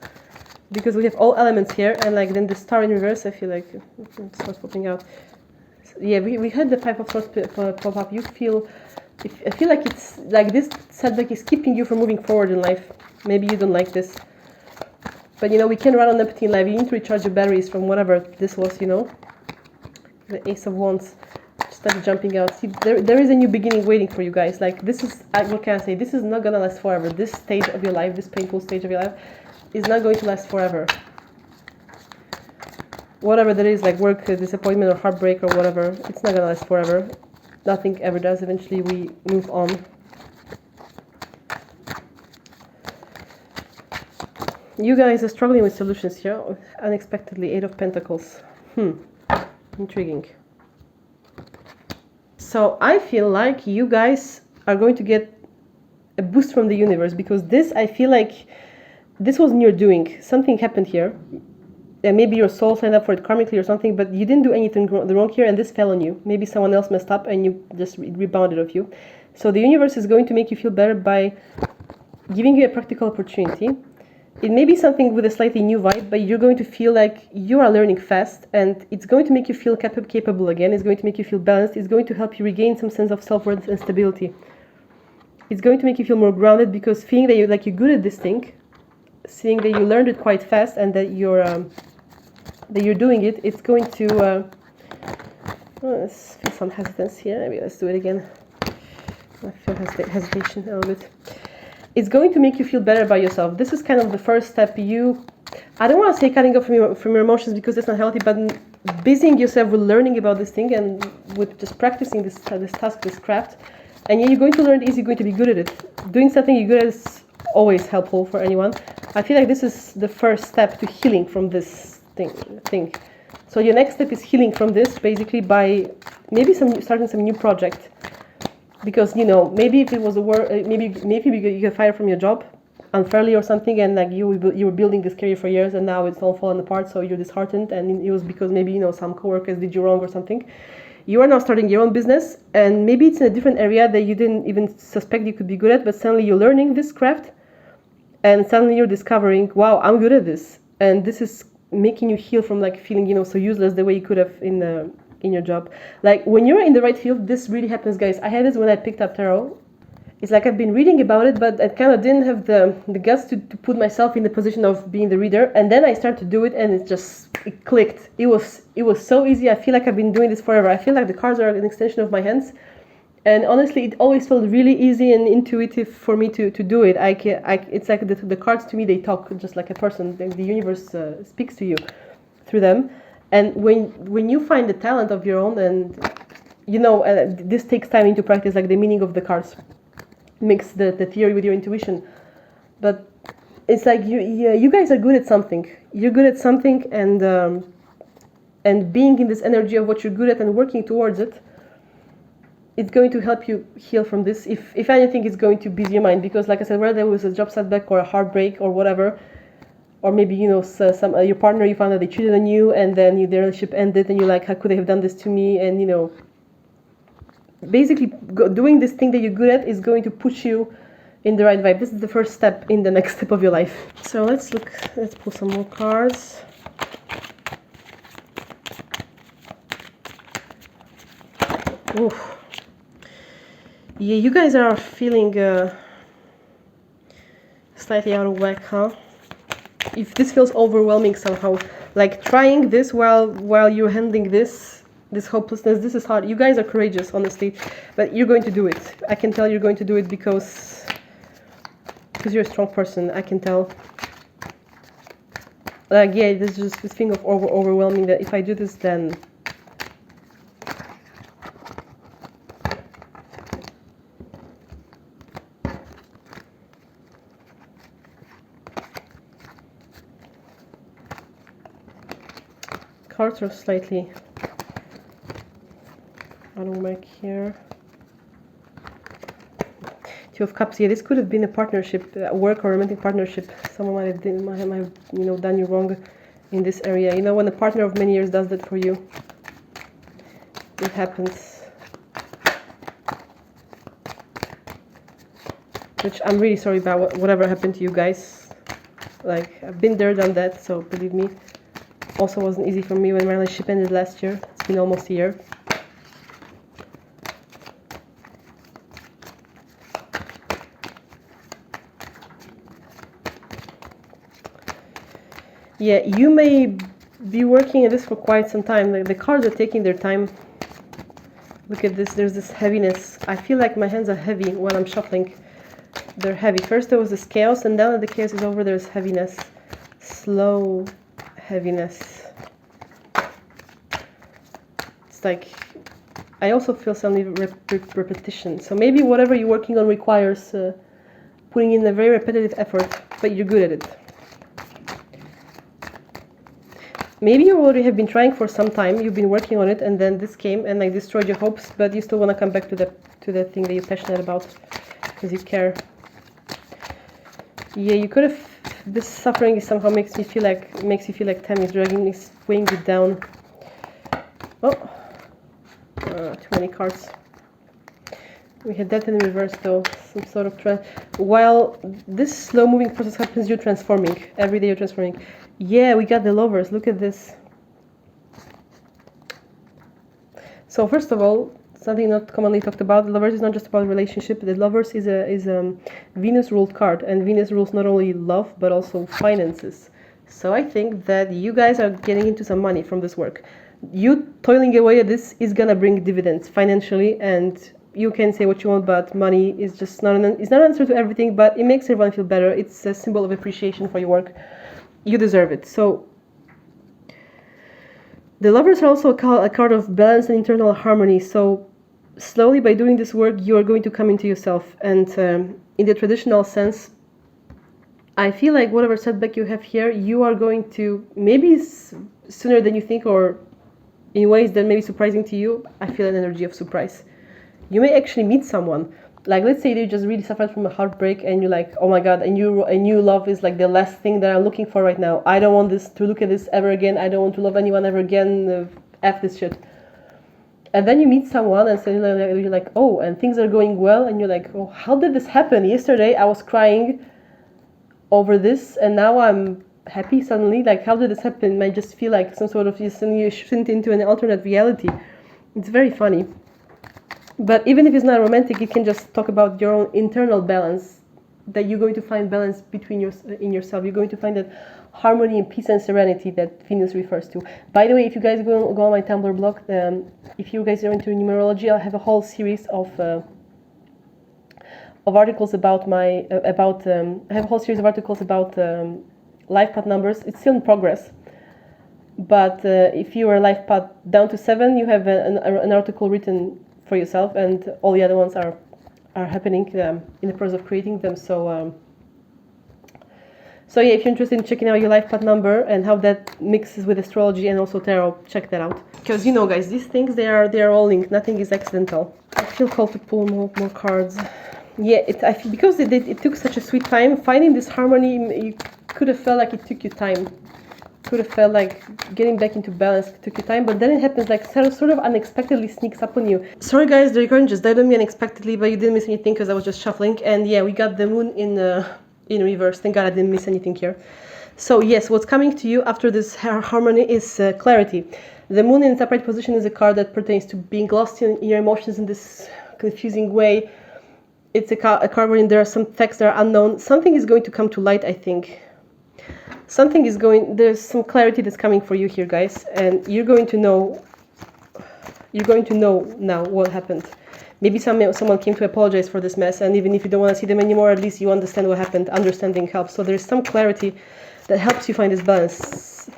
Speaker 1: because we have all elements here, and like then the Star in reverse. I feel like it starts popping out. Yeah, we had the 5 of Swords pop up. I feel like it's like this setback is keeping you from moving forward in life. Maybe you don't like this, but you know, we can run on empty in life. You need to recharge your batteries from whatever this was, you know. The Ace of Wands started jumping out. See, there is a new beginning waiting for you guys. Like, this is, what can I say? This is not gonna last forever. This stage of your life, this painful stage of your life, is not going to last forever. Whatever that is, like work, disappointment, or heartbreak, or whatever, it's not gonna last forever. Nothing ever does. Eventually, we move on. You guys are struggling with solutions here. Unexpectedly, 8 of Pentacles. Intriguing. So I feel like you guys are going to get a boost from the universe, because this, I feel like this wasn't your doing. Something happened here. And maybe your soul signed up for it karmically or something, but you didn't do anything wrong here, and this fell on you. Maybe someone else messed up and you just rebounded off you. So the universe is going to make you feel better by giving you a practical opportunity. It may be something with a slightly new vibe, but you're going to feel like you are learning fast, and it's going to make you feel capable again. It's going to make you feel balanced. It's going to help you regain some sense of self-worth and stability. It's going to make you feel more grounded, because feeling that you're good at this thing, seeing that you learned it quite fast and that you're doing it, it's going to let's feel some hesitance here. Maybe let's do it again. I feel hesitation a little bit. It's going to make you feel better about yourself. This is kind of the first step. I don't want to say cutting off from your emotions, because that's not healthy, but busying yourself with learning about this thing and with just practicing this task, this craft. And yeah, you're going to learn it easy, you're going to be good at it. Doing something you're good at is always helpful for anyone. I feel like this is the first step to healing from this thing. So your next step is healing from this, basically by maybe starting some new project. Because, you know, maybe if it was a work, maybe you get fired from your job unfairly or something, and like you were building this career for years, and now it's all fallen apart, so you're disheartened, and it was because maybe, you know, some coworkers did you wrong or something. You are now starting your own business, and maybe it's in a different area that you didn't even suspect you could be good at, but suddenly you're learning this craft, and suddenly you're discovering, wow, I'm good at this, and this is making you heal from like feeling, you know, so useless the way you could have in your job. Like when you're in the right field, this really happens, guys. I had this when I picked up tarot. It's like I've been reading about it, but I kind of didn't have the guts to put myself in the position of being the reader. And then I started to do it, and it clicked. It was so easy. I feel like I've been doing this forever. I feel like the cards are an extension of my hands. And honestly, it always felt really easy and intuitive for me to do it. It's like the cards to me, they talk just like a person. The universe speaks to you through them. And when you find the talent of your own, and you know, this takes time into practice, like the meaning of the cards. Mix the theory with your intuition, but it's like you guys are good at something. You're good at something, and being in this energy of what you're good at and working towards it, it's going to help you heal from this. If anything, it's going to busy your mind, because like I said, whether there was a job setback or a heartbreak or whatever, or maybe, you know, some your partner, you found that they cheated on you, and then their relationship ended, and you're like, how could they have done this to me? And you know, basically doing this thing that you're good at is going to push you in the right vibe. This is the first step in the next step of your life. So let's pull some more cards. Oof. Yeah, you guys are feeling slightly out of whack, huh? If this feels overwhelming somehow, like trying this while you're handling this hopelessness, this is hard. You guys are courageous, honestly, but you're going to do it. I can tell you're going to do it because you're a strong person. I can tell. Like, yeah, there's just this thing of overwhelming, that if I do this, then cards are slightly out of whack here. Two of Cups. Yeah, this could have been a partnership, a work or romantic partnership. Someone might have you know, done you wrong in this area. You know, when a partner of many years does that for you, it happens. Which I'm really sorry about whatever happened to you guys. Like, I've been there, done that, so believe me. Also wasn't easy for me when my relationship ended last year. It's been almost a year. Yeah, you may be working at this for quite some time. Like, the cards are taking their time. Look at this, there's this heaviness. I feel like my hands are heavy when I'm shuffling. They're heavy. First there was this chaos, and now that the chaos is over, there's heaviness. Slow heaviness. It's like, I also feel some repetition. So maybe whatever you're working on requires putting in a very repetitive effort, but you're good at it. Maybe you already have been trying for some time, you've been working on it, and then this came and like destroyed your hopes, but you still want to come back to the thing that you're passionate about, because you care. Yeah, you could have, this suffering is somehow makes you feel like time is dragging, is weighing you down. Oh, too many cards. We had that in reverse though, some sort of while this slow moving process happens, you're transforming. Every day you're transforming. Yeah, we got the Lovers. Look at this. So first of all, something not commonly talked about, the Lovers is not just about relationship. The Lovers is a Venus ruled card, and Venus rules not only love but also finances. So I think that you guys are getting into some money from this work. You toiling away at this is gonna bring dividends financially, and you can say what you want, but money is just not it's not an answer to everything, but it makes everyone feel better. It's a symbol of appreciation for your work. You deserve it. So the Lovers are also a card of balance and internal harmony. So slowly, by doing this work, you are going to come into yourself. And in the traditional sense, I feel like whatever setback you have here, you are going to, maybe sooner than you think, or in ways that may be surprising to you. I feel an energy of surprise. You may actually meet someone. Like, let's say you just really suffered from a heartbreak and you're like, oh my god, a new love is like the last thing that I'm looking for right now. I don't want this to look at this ever again. I don't want to love anyone ever again. F this shit. And then you meet someone and suddenly you're like, oh, and things are going well, and you're like, oh, how did this happen? Yesterday I was crying over this and now I'm happy suddenly. Like, how did this happen? I just feel like some sort of, you sent into an alternate reality. It's very funny. But even if it's not romantic, you can just talk about your own internal balance, that you're going to find balance between in yourself. You're going to find that harmony and peace and serenity that Venus refers to. By the way, if you guys go on my Tumblr blog, if you guys are into numerology, I'll have a whole series of articles about I have a whole series of articles about life path numbers. It's still in progress. But if you are life path down to 7, you have an article written for yourself, and all the other ones are happening in the process of creating them. So yeah, if you're interested in checking out your life path number and how that mixes with astrology and also tarot, check that out. Because you know, guys, these things they are all linked. Nothing is accidental. I feel called to pull more cards. Yeah, I feel, because it took such a sweet time finding this harmony. You could have felt like it took you time. Could have felt like getting back into balance took you time, but then it happens like sort of unexpectedly sneaks up on you. Sorry guys, the recording just died on me unexpectedly, but you didn't miss anything because I was just shuffling. And yeah, we got the moon in reverse. Thank God I didn't miss anything here. So yes, what's coming to you after this harmony is clarity. The moon in its upright position is a card that pertains to being lost in your emotions in this confusing way. It's a card wherein there are some facts that are unknown. Something is going to come to light, I think. There's some clarity that's coming for you here, guys, and you're going to know now what happened. Maybe someone came to apologize for this mess, and even if you don't want to see them anymore, at least you understand what happened. Understanding helps. So there's some clarity that helps you find this balance.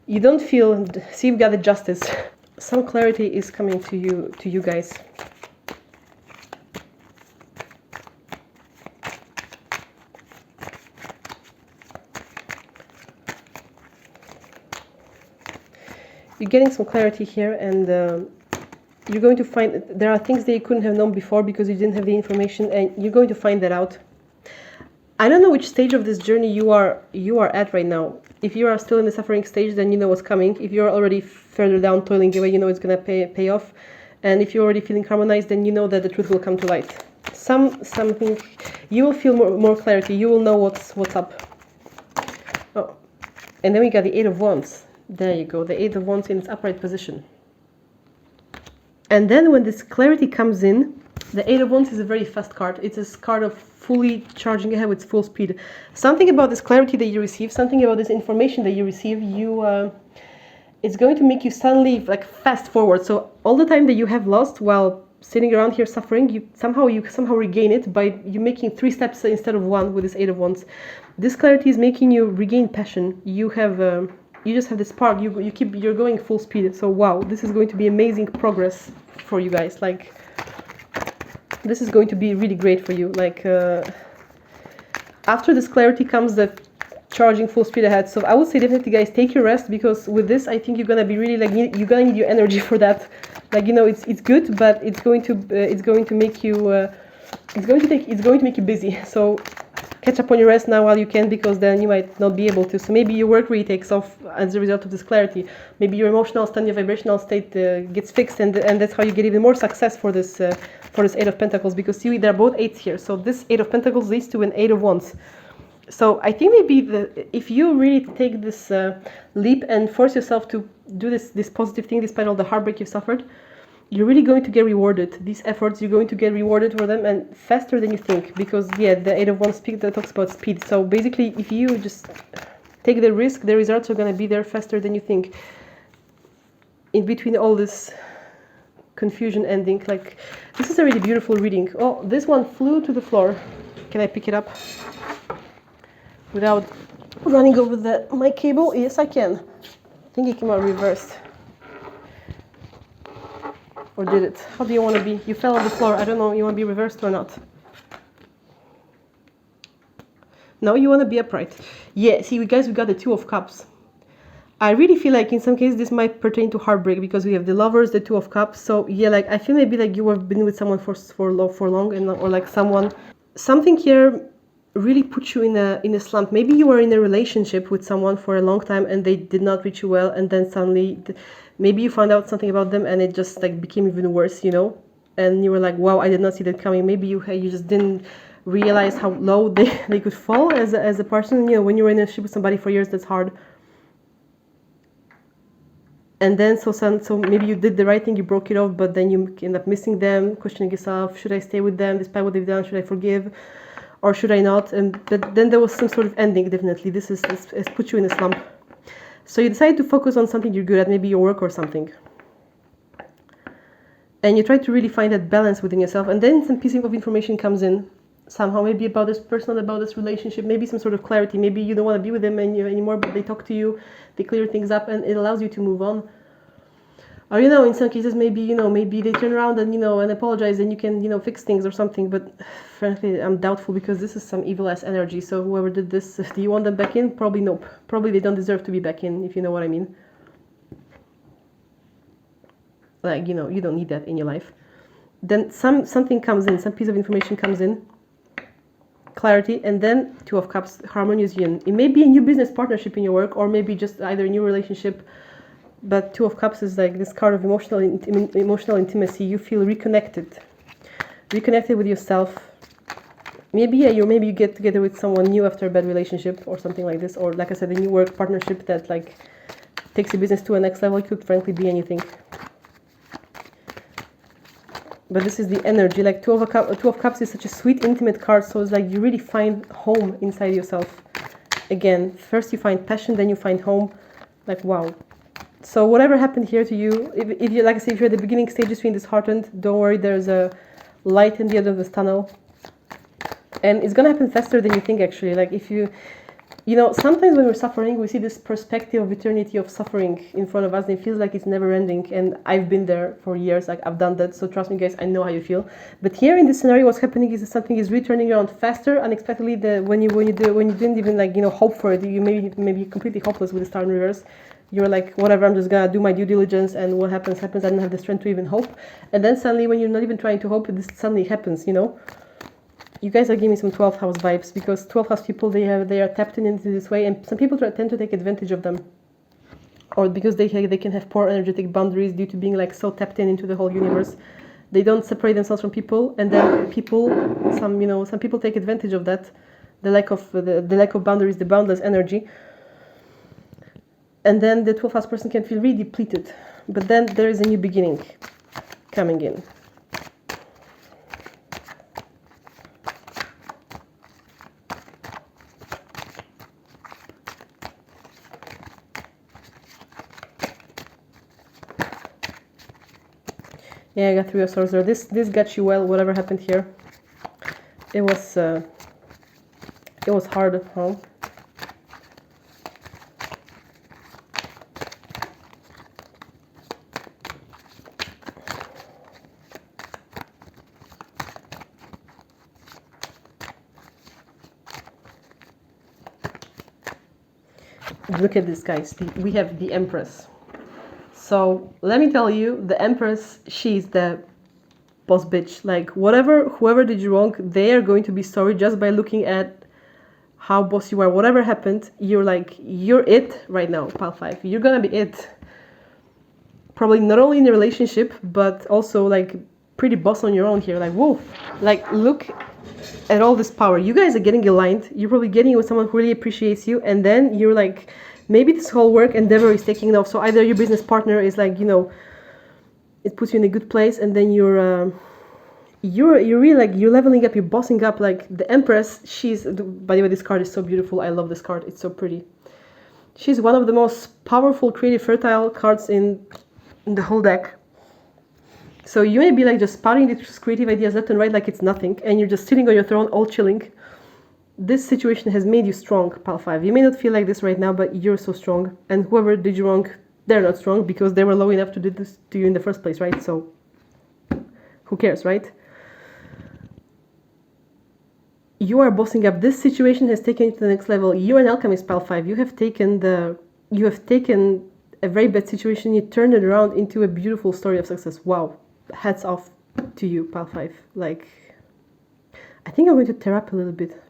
Speaker 1: You don't feel, see, you've got the justice. Some clarity is coming to you guys. You're getting some clarity here, and you're going to find there are things that you couldn't have known before because you didn't have the information, and you're going to find that out. I don't know which stage of this journey you are at right now. If you are still in the suffering stage, then you know what's coming. If you're already further down toiling away, you know it's going to pay off. And if you're already feeling harmonized, then you know that the truth will come to light. Something you will feel more clarity. You will know what's up. Oh, and then we got the 8 of Wands. There you go, the 8 of Wands in its upright position. And then when this clarity comes in, the 8 of Wands is a very fast card. It's a card of fully charging ahead with full speed. Something about this clarity that you receive, something about this information that you receive, it's going to make you suddenly like fast forward. So all the time that you have lost while sitting around here suffering, you somehow regain it by you making 3 steps instead of 1 with this 8 of Wands. This clarity is making you regain passion. You just have this spark. You're going full speed. So wow, this is going to be amazing progress for you guys. Like, this is going to be really great for you. Like, after this clarity comes the charging full speed ahead. So I would say definitely, guys, take your rest, because with this, I think you're gonna be really like you're gonna need your energy for that. Like, you know, it's good, but it's going to make you it's going to make you busy. So catch up on your rest now while you can, because then you might not be able to. So maybe your work really takes off as a result of this clarity. Maybe your emotional state, your vibrational state gets fixed, and that's how you get even more success for this 8 of Pentacles, because see, they're both 8s here. So this 8 of Pentacles leads to an 8 of Wands. So I think maybe if you really take this leap and force yourself to do this positive thing despite all the heartbreak you've suffered, you're really going to get rewarded. These efforts, you're going to get rewarded for them, and faster than you think, because yeah, the 8 of Wands that talks about speed. So basically, if you just take the risk, the results are going to be there faster than you think. In between all this confusion ending, like, this is a really beautiful reading. Oh, this one flew to the floor. Can I pick it up without running over my cable? Yes, I can. I think it came out reversed. Or did it? How do you want to be? You fell on the floor. I don't know. You want to be reversed or not? No, you want to be upright. Yeah, see, we got the Two of Cups. I really feel like in some cases this might pertain to heartbreak because we have the Lovers, the Two of Cups. So yeah, like I feel maybe like you have been with someone for long, and or like something here really put you in a slump. Maybe you were in a relationship with someone for a long time and they did not treat you well, and then suddenly maybe you found out something about them and it just like became even worse, you know? And you were like, wow, I did not see that coming. Maybe you just didn't realize how low they could fall as a person. You know, when you're in a relationship with somebody for years, that's hard. And then so maybe you did the right thing, you broke it off, but then you end up missing them, questioning yourself, should I stay with them despite what they've done, should I forgive, or should I not? And then there was some sort of ending. Definitely this has put you in a slump, so you decided to focus on something you're good at, maybe your work or something, and you try to really find that balance within yourself. And then some piece of information comes in somehow, maybe about this person, about this relationship, maybe some sort of clarity. Maybe you don't want to be with them anymore, but they talk to you, they clear things up, and it allows you to move on. Or, you know, in some cases, maybe they turn around and, and apologize and you can, fix things or something. But frankly, I'm doubtful because this is some evil ass energy. So whoever did this, do you want them back in? Probably nope. Probably they don't deserve to be back in, if you know what I mean. Like, you don't need that in your life. Then something comes in, some piece of information comes in, clarity, and then Two of Cups, harmonious union. It may be a new business partnership in your work, or maybe just either a new relationship. But Two of Cups is like this card of emotional intimacy. You feel reconnected with yourself. Maybe you get together with someone new after a bad relationship or something like this, or like I said, a new work partnership that like takes your business to a next level. It could frankly be anything. But this is the energy. Like Two of Cups is such a sweet, intimate card. So it's like you really find home inside yourself. Again, first you find passion, then you find home. Like, wow. So whatever happened here to you, if you, like I said, if you're at the beginning stages feeling disheartened, don't worry, there's a light in the end of this tunnel. And it's gonna happen faster than you think, actually. Like if sometimes when we're suffering, we see this perspective of eternity of suffering in front of us, and it feels like it's never ending. And I've been there for years, like I've done that. So trust me, guys, I know how you feel. But here in this scenario, what's happening is something is returning around faster, unexpectedly. When you didn't even hope for it, you maybe completely hopeless with the Star in reverse. You're like, whatever, I'm just gonna do my due diligence, and what happens. I don't have the strength to even hope. And then suddenly, when you're not even trying to hope, this suddenly happens. You guys are giving me some 12th house vibes, because 12th house people, they are tapped into this way, and some people tend to take advantage of them, or because they can have poor energetic boundaries due to being like so tapped into the whole universe. They don't separate themselves from people, and then some people take advantage of that, the lack of boundaries, the boundless energy. And then the 12th house person can feel really depleted. But then there is a new beginning coming in. Yeah, I got Three of Swords there. This got you well, whatever happened here. It was hard, huh? Look at this, guys. We have the Empress. So let me tell you, the Empress, she's the boss bitch. Like whoever did you wrong, they are going to be sorry just by looking at how boss you are. Whatever happened, you're it right now, pile 5. You're gonna be it. Probably not only in a relationship, but also like pretty boss on your own here. Like, whoa, like look at all this power. You guys are getting aligned. You're probably getting it with someone who really appreciates you, and then you're like, maybe this whole work endeavor is taking off. So either your business partner is like, it puts you in a good place, and then you're really like, you're leveling up, you're bossing up. Like the Empress, by the way, this card is so beautiful. I love this card. It's so pretty. She's one of the most powerful, creative, fertile cards in the whole deck. So you may be like just spouting these creative ideas left and right like it's nothing, and you're just sitting on your throne all chilling. This situation has made you strong, pile 5. You may not feel like this right now, but you're so strong. And whoever did you wrong, they're not strong because they were low enough to do this to you in the first place, right? So who cares, right? You are bossing up. This situation has taken you to the next level. You're an alchemist, pile 5. You have taken a very bad situation, you turned it around into a beautiful story of success. Wow. Hats off to you, pile 5. Like, I think I'm going to tear up a little bit.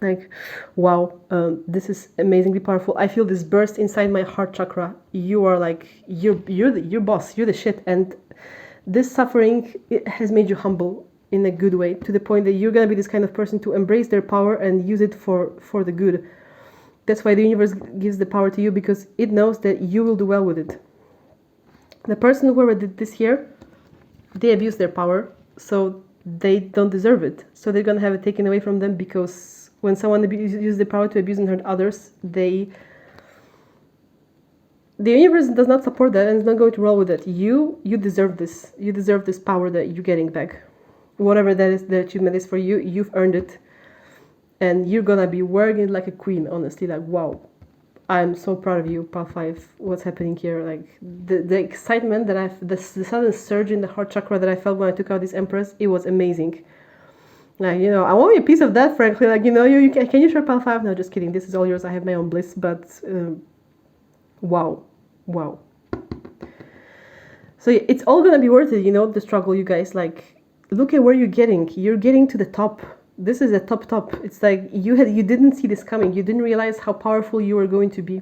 Speaker 1: Like, wow, this is amazingly powerful. I feel this burst inside my heart chakra. You are like, you're boss, you're the shit. And this suffering, it has made you humble in a good way, to the point that you're gonna be this kind of person to embrace their power and use it for the good. That's why the universe gives the power to you, because it knows that you will do well with it. The person whoever did this here, they abuse their power, so they don't deserve it. So they're gonna have it taken away from them, because when someone uses the power to abuse and hurt others, the universe does not support that and is not going to roll with it. You deserve this. You deserve this power that you're getting back. Whatever that is, the achievement is for you, you've earned it. And you're gonna be wearing it like a queen, honestly. Like, wow. I'm so proud of you, pile 5. What's happening here? Like, the excitement that the sudden surge in the heart chakra that I felt when I took out this Empress, it was amazing. Like, you know, I want a piece of that, frankly. Like, you know, can you share pile 5? No, just kidding. This is all yours. I have my own bliss, but wow. So yeah, it's all gonna be worth it, you know, the struggle, you guys. Like, look at where you're getting. You're getting to the top. This is a top. It's like you didn't see this coming. You didn't realize how powerful you were going to be.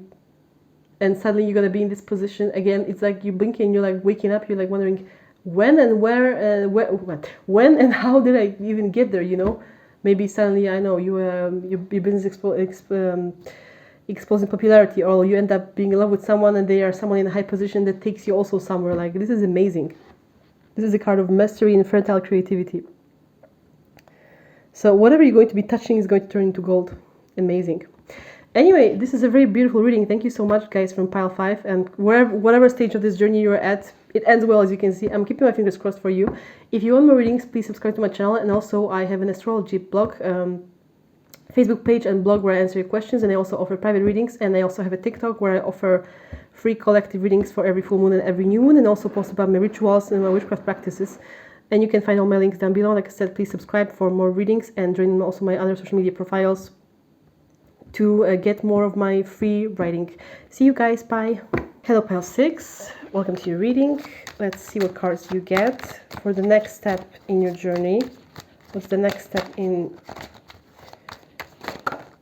Speaker 1: And suddenly you're gonna be in this position again. It's like you're blinking, you're like waking up, you're like wondering when and where, when and how did I even get there, you know? Maybe suddenly, I know, your business exposing popularity, or you end up being in love with someone and they are someone in a high position that takes you also somewhere. Like, this is amazing. This is a card of mastery and fertile creativity. So whatever you're going to be touching is going to turn into gold. Amazing. Anyway, this is a very beautiful reading. Thank you so much, guys, from pile 5. And whatever stage of this journey you're at, it ends well, as you can see. I'm keeping my fingers crossed for you. If you want more readings, please subscribe to my channel. And also, I have an astrology blog, Facebook page and blog where I answer your questions. And I also offer private readings. And I also have a TikTok where I offer free collective readings for every full moon and every new moon. And also post about my rituals and my witchcraft practices. And you can find all my links down below. Like I said, please subscribe for more readings and join also my other social media profiles to get more of my free writing. See you guys. Bye. Hello, pile 6. Welcome to your reading. Let's see what cards you get for the next step in your journey. What's the next step in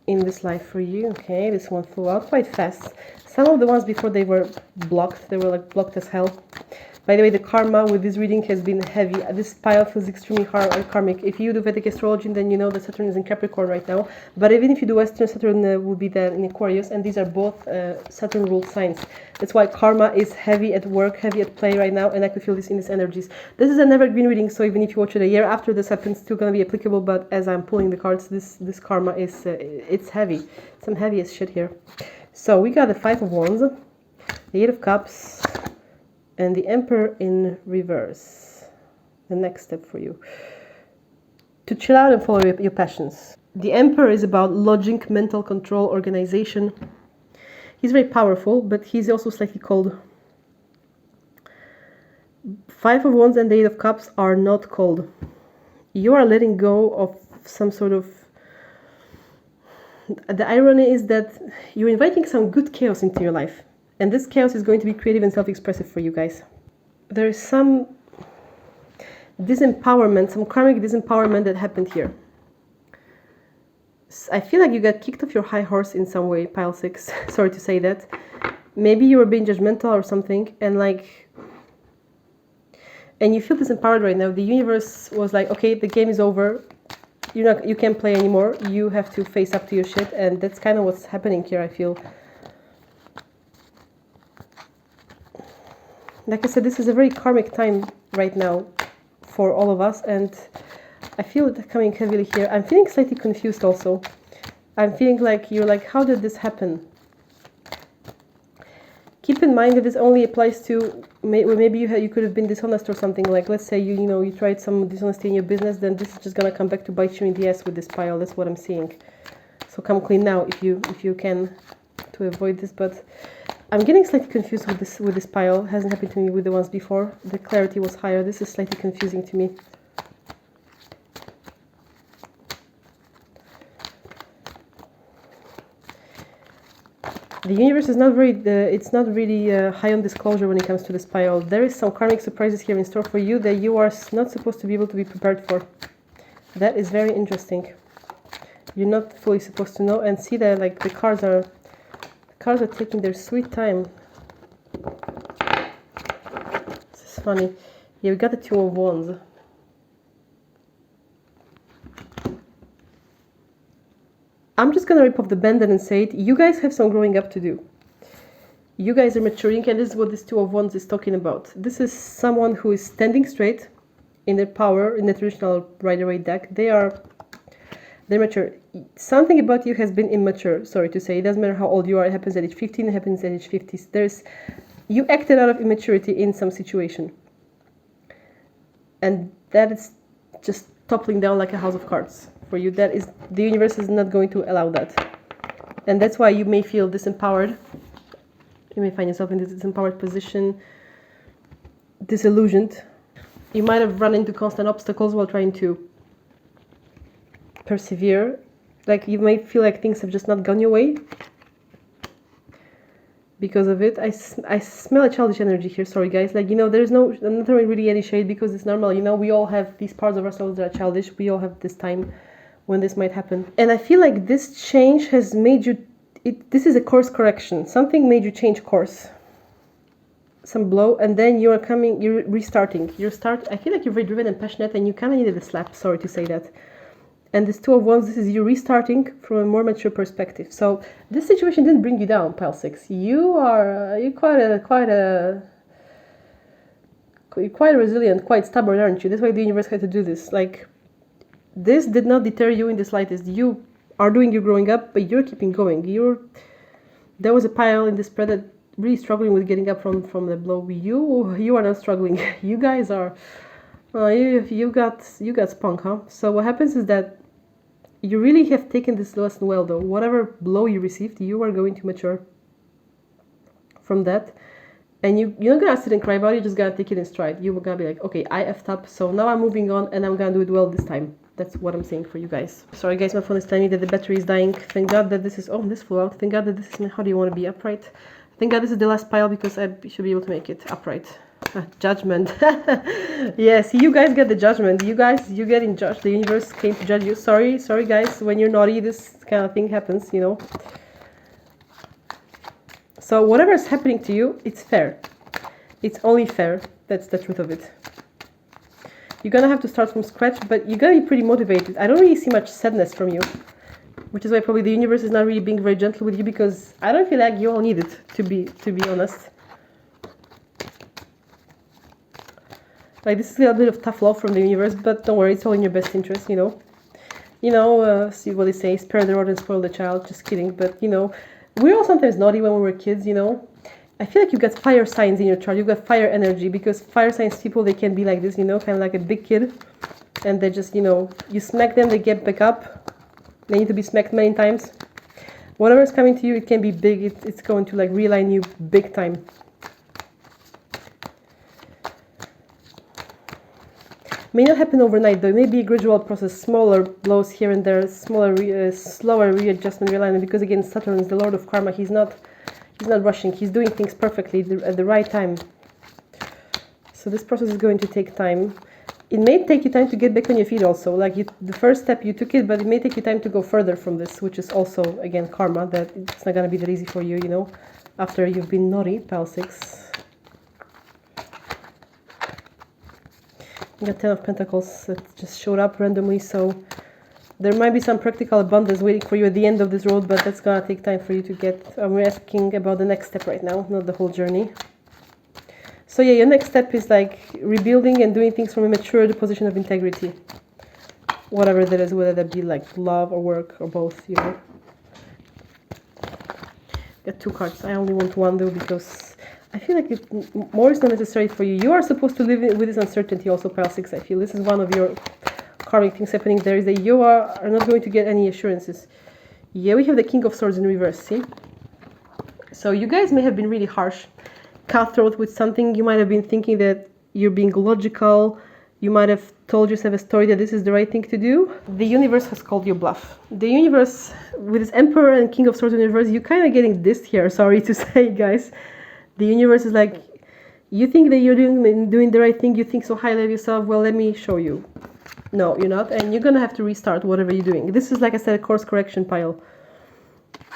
Speaker 1: this life for you? Okay, this one flew out quite fast. Some of the ones before, they were blocked. They were like blocked as hell. By the way, the karma with this reading has been heavy. This pile feels extremely hard and karmic. If you do Vedic astrology, then you know that Saturn is in Capricorn right now. But even if you do Western, Saturn will be there in Aquarius, and these are both Saturn-ruled signs. That's why karma is heavy at work, heavy at play right now, and I could feel this in these energies. This is an evergreen reading, so even if you watch it a year after this happens, it's still going to be applicable. But as I'm pulling the cards, this karma is it's heavy. Some heavy as shit here. So we got the 5 of Wands, the 8 of Cups, and the Emperor in reverse. The next step for you. To chill out and follow your passions. The Emperor is about logic, mental control, organization. He's very powerful, but he's also slightly cold. 5 of Wands and the 8 of Cups are not cold. You are letting go of some sort of... The irony is that you're inviting some good chaos into your life. And this chaos is going to be creative and self-expressive for you guys. There is some disempowerment, some karmic disempowerment that happened here. I feel like you got kicked off your high horse in some way, pile 6. Sorry to say that. Maybe you were being judgmental or something, and you feel disempowered right now. The universe was like, okay, the game is over. You can't play anymore. You have to face up to your shit, and that's kind of what's happening here, I feel. Like I said, this is a very karmic time right now for all of us, and I feel it coming heavily here. I'm feeling slightly confused also. I'm feeling like you're like, how did this happen? Keep in mind that this only applies to maybe you could have been dishonest or something. Like, let's say you tried some dishonesty in your business, then this is just gonna come back to bite you in the ass with this pile. That's what I'm seeing. So come clean now if you can, to avoid this. But I'm getting slightly confused with this pile. It hasn't happened to me with the ones before. The clarity was higher. This is slightly confusing to me. The universe is not very, it's not really high on disclosure when it comes to this pile. There is some karmic surprises here in store for you that you are not supposed to be able to be prepared for. That is very interesting. You're not fully supposed to know, and see that like the cards are taking their sweet time. This is funny. Yeah, we got the Two of Wands. I'm just gonna rip off the bandit and say it. You guys have some growing up to do. You guys are maturing, and this is what this Two of Wands is talking about. This is someone who is standing straight in their power in the traditional Rider-Waite deck. They're mature. Something about you has been immature. Sorry to say, it doesn't matter how old you are. It happens at age 15. It happens at age 50. You acted out of immaturity in some situation, and that is just toppling down like a house of cards. For you, that is, the universe is not going to allow that, and that's why you may feel disempowered. You may find yourself in this disempowered position, disillusioned. You might have run into constant obstacles while trying to persevere. Like you may feel like things have just not gone your way because of it. I smell a childish energy here. Sorry guys, like, you know, I'm not throwing really any shade because it's normal, you know, we all have these parts of ourselves that are childish. We all have this time when this might happen, and I feel like this change has made you, this is a course correction. Something made you change course, some blow, and then you're restarting. I feel like you're very driven and passionate, and you kind of needed a slap, sorry to say that. And this Two of Wands, this is you restarting from a more mature perspective. So this situation didn't bring you down, Pile 6. You're quite resilient, quite stubborn, aren't you? That's why the universe had to do this. Like, this did not deter you in the slightest. You are doing your growing up, but you're keeping going. There was a pile in the spread that really struggling with getting up from the blow. You are not struggling. You guys are. You got spunk, huh? So what happens is that you really have taken this lesson well, though. Whatever blow you received, you are going to mature from that. And you're not gonna sit and cry about it, you're just gonna take it in stride. You're gonna be like, okay, I effed up, so now I'm moving on and I'm gonna do it well this time. That's what I'm saying for you guys. Sorry guys, my phone is telling me that the battery is dying. Thank God that this is, oh, this flew out. Thank God that this is, how do you want to be upright? Thank God this is the last pile because I should be able to make it upright. Judgment. Yes, you guys get the judgment. You're getting judged. The universe came to judge you. Sorry guys, when you're naughty, this kind of thing happens, you know. So whatever is happening to you, it's fair. It's only fair. That's the truth of it. You're gonna have to start from scratch, but you're gonna be pretty motivated. I don't really see much sadness from you, which is why probably the universe is not really being very gentle with you, because I don't feel like you all need it, to be honest. Like, this is a little bit of tough love from the universe, but don't worry, it's all in your best interest, you know. See what they say, spare the rod and spoil the child. Just kidding, but you know, we're all sometimes naughty when we were kids, you know. I feel like you've got fire signs in your chart. You've got fire energy, because fire signs people, they can be like this, you know, kind of like a big kid, and they just, you know, you smack them, they get back up. They need to be smacked many times. Whatever is coming to you, it can be big. It's going to like realign you big time. May not happen overnight though. It may be a gradual process, smaller blows here and there, slower readjustment, realignment. Because again, Saturn is the Lord of Karma. He's not rushing. He's doing things perfectly at the right time. So this process is going to take time. It may take you time to get back on your feet also. Like the first step you took it, but it may take you time to go further from this, which is also again karma. That it's not gonna be that easy for you, you know, after you've been naughty, Pile 6. You got 10 of Pentacles that just showed up randomly, so there might be some practical abundance waiting for you at the end of this road, but that's gonna take time for you to get. I'm asking about the next step right now, not the whole journey. So yeah, your next step is like rebuilding and doing things from a mature position of integrity. Whatever that is, whether that be like love or work or both, you know. Got 2 cards. I only want 1 though, because I feel like more is not necessary for you. You are supposed to live with this uncertainty also, Pile 6. I feel this is one of your karmic things happening there, is that you are not going to get any assurances. Yeah, we have the King of Swords in reverse, see? So you guys may have been really harsh, cutthroat with something. You might have been thinking that you're being logical. You might have told yourself a story that this is the right thing to do, the universe has called you bluff. The universe, with this Emperor and King of Swords universe, you're kind of getting dissed here, sorry to say, guys. The universe is like, you think that you're doing the right thing, you think so highly of yourself, well, let me show you. No, you're not, and you're gonna have to restart whatever you're doing. This is, like I said, a course correction pile.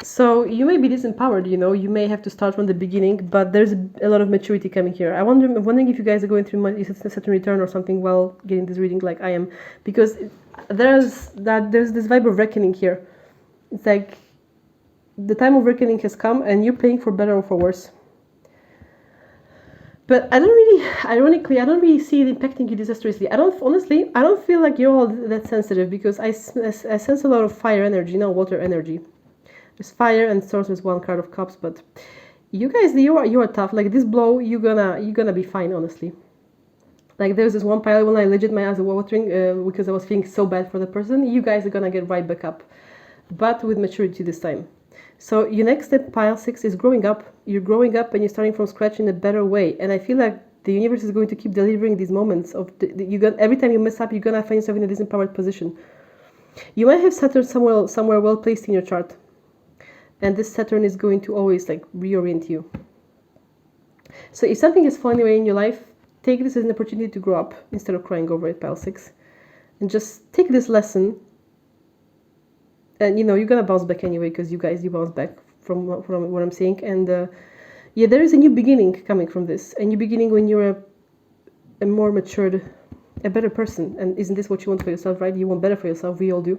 Speaker 1: So you may be disempowered, you know, you may have to start from the beginning, but there's a lot of maturity coming here. I'm wondering if you guys are going through Saturn return or something while getting this reading like I am, because there's this vibe of reckoning here. It's like the time of reckoning has come and you're paying for better or for worse. But ironically, I don't really see it impacting you disastrously. I don't feel like you're all that sensitive, because I sense a lot of fire energy, not water energy. There's fire and Swords with 1 card of Cups, but you guys, you are tough. Like this blow, you're gonna be fine, honestly. Like there's this one pile when I legit my eyes were watering because I was feeling so bad for the person. You guys are gonna get right back up, but with maturity this time. So your next step, pile 6, is growing up. You're growing up and you're starting from scratch in a better way. And I feel like the universe is going to keep delivering these moments of every time you mess up, you're gonna find yourself in a disempowered position. You might have Saturn somewhere well placed in your chart. And this Saturn is going to always like reorient you. So if something is falling away in your life, take this as an opportunity to grow up instead of crying over it, pile 6. And just take this lesson. And you know, you're gonna bounce back anyway, because you bounce back from what I'm saying. And yeah, there is a new beginning coming from this. A new beginning when you're a more matured, a better person. And isn't this what you want for yourself, right? You want better for yourself, we all do.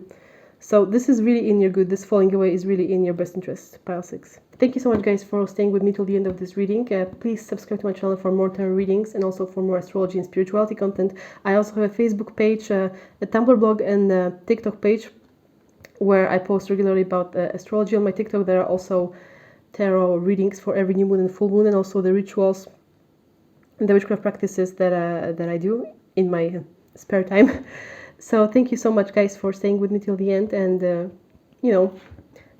Speaker 1: So this is really in your good. This falling away is really in your best interest, pile 6. Thank you so much, guys, for staying with me till the end of this reading. Please subscribe to my channel for more tarot readings and also for more astrology and spirituality content. I also have a Facebook page, a Tumblr blog, and a TikTok page where I post regularly about astrology. On my TikTok, there are also tarot readings for every new moon and full moon, and also the rituals and the witchcraft practices that I do in my spare time. So thank you so much, guys, for staying with me till the end. And you know,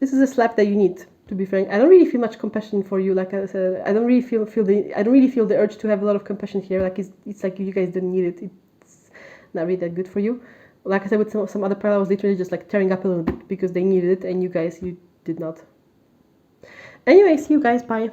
Speaker 1: this is a slap that you need, to be frank. I don't really feel much compassion for you. Like I said, I don't really feel the urge to have a lot of compassion here. Like it's like you guys didn't need it. It's not really that good for you. Like I said, with some other people, I was literally just like tearing up a little bit because they needed it, and you did not. Anyway, see you guys. Bye.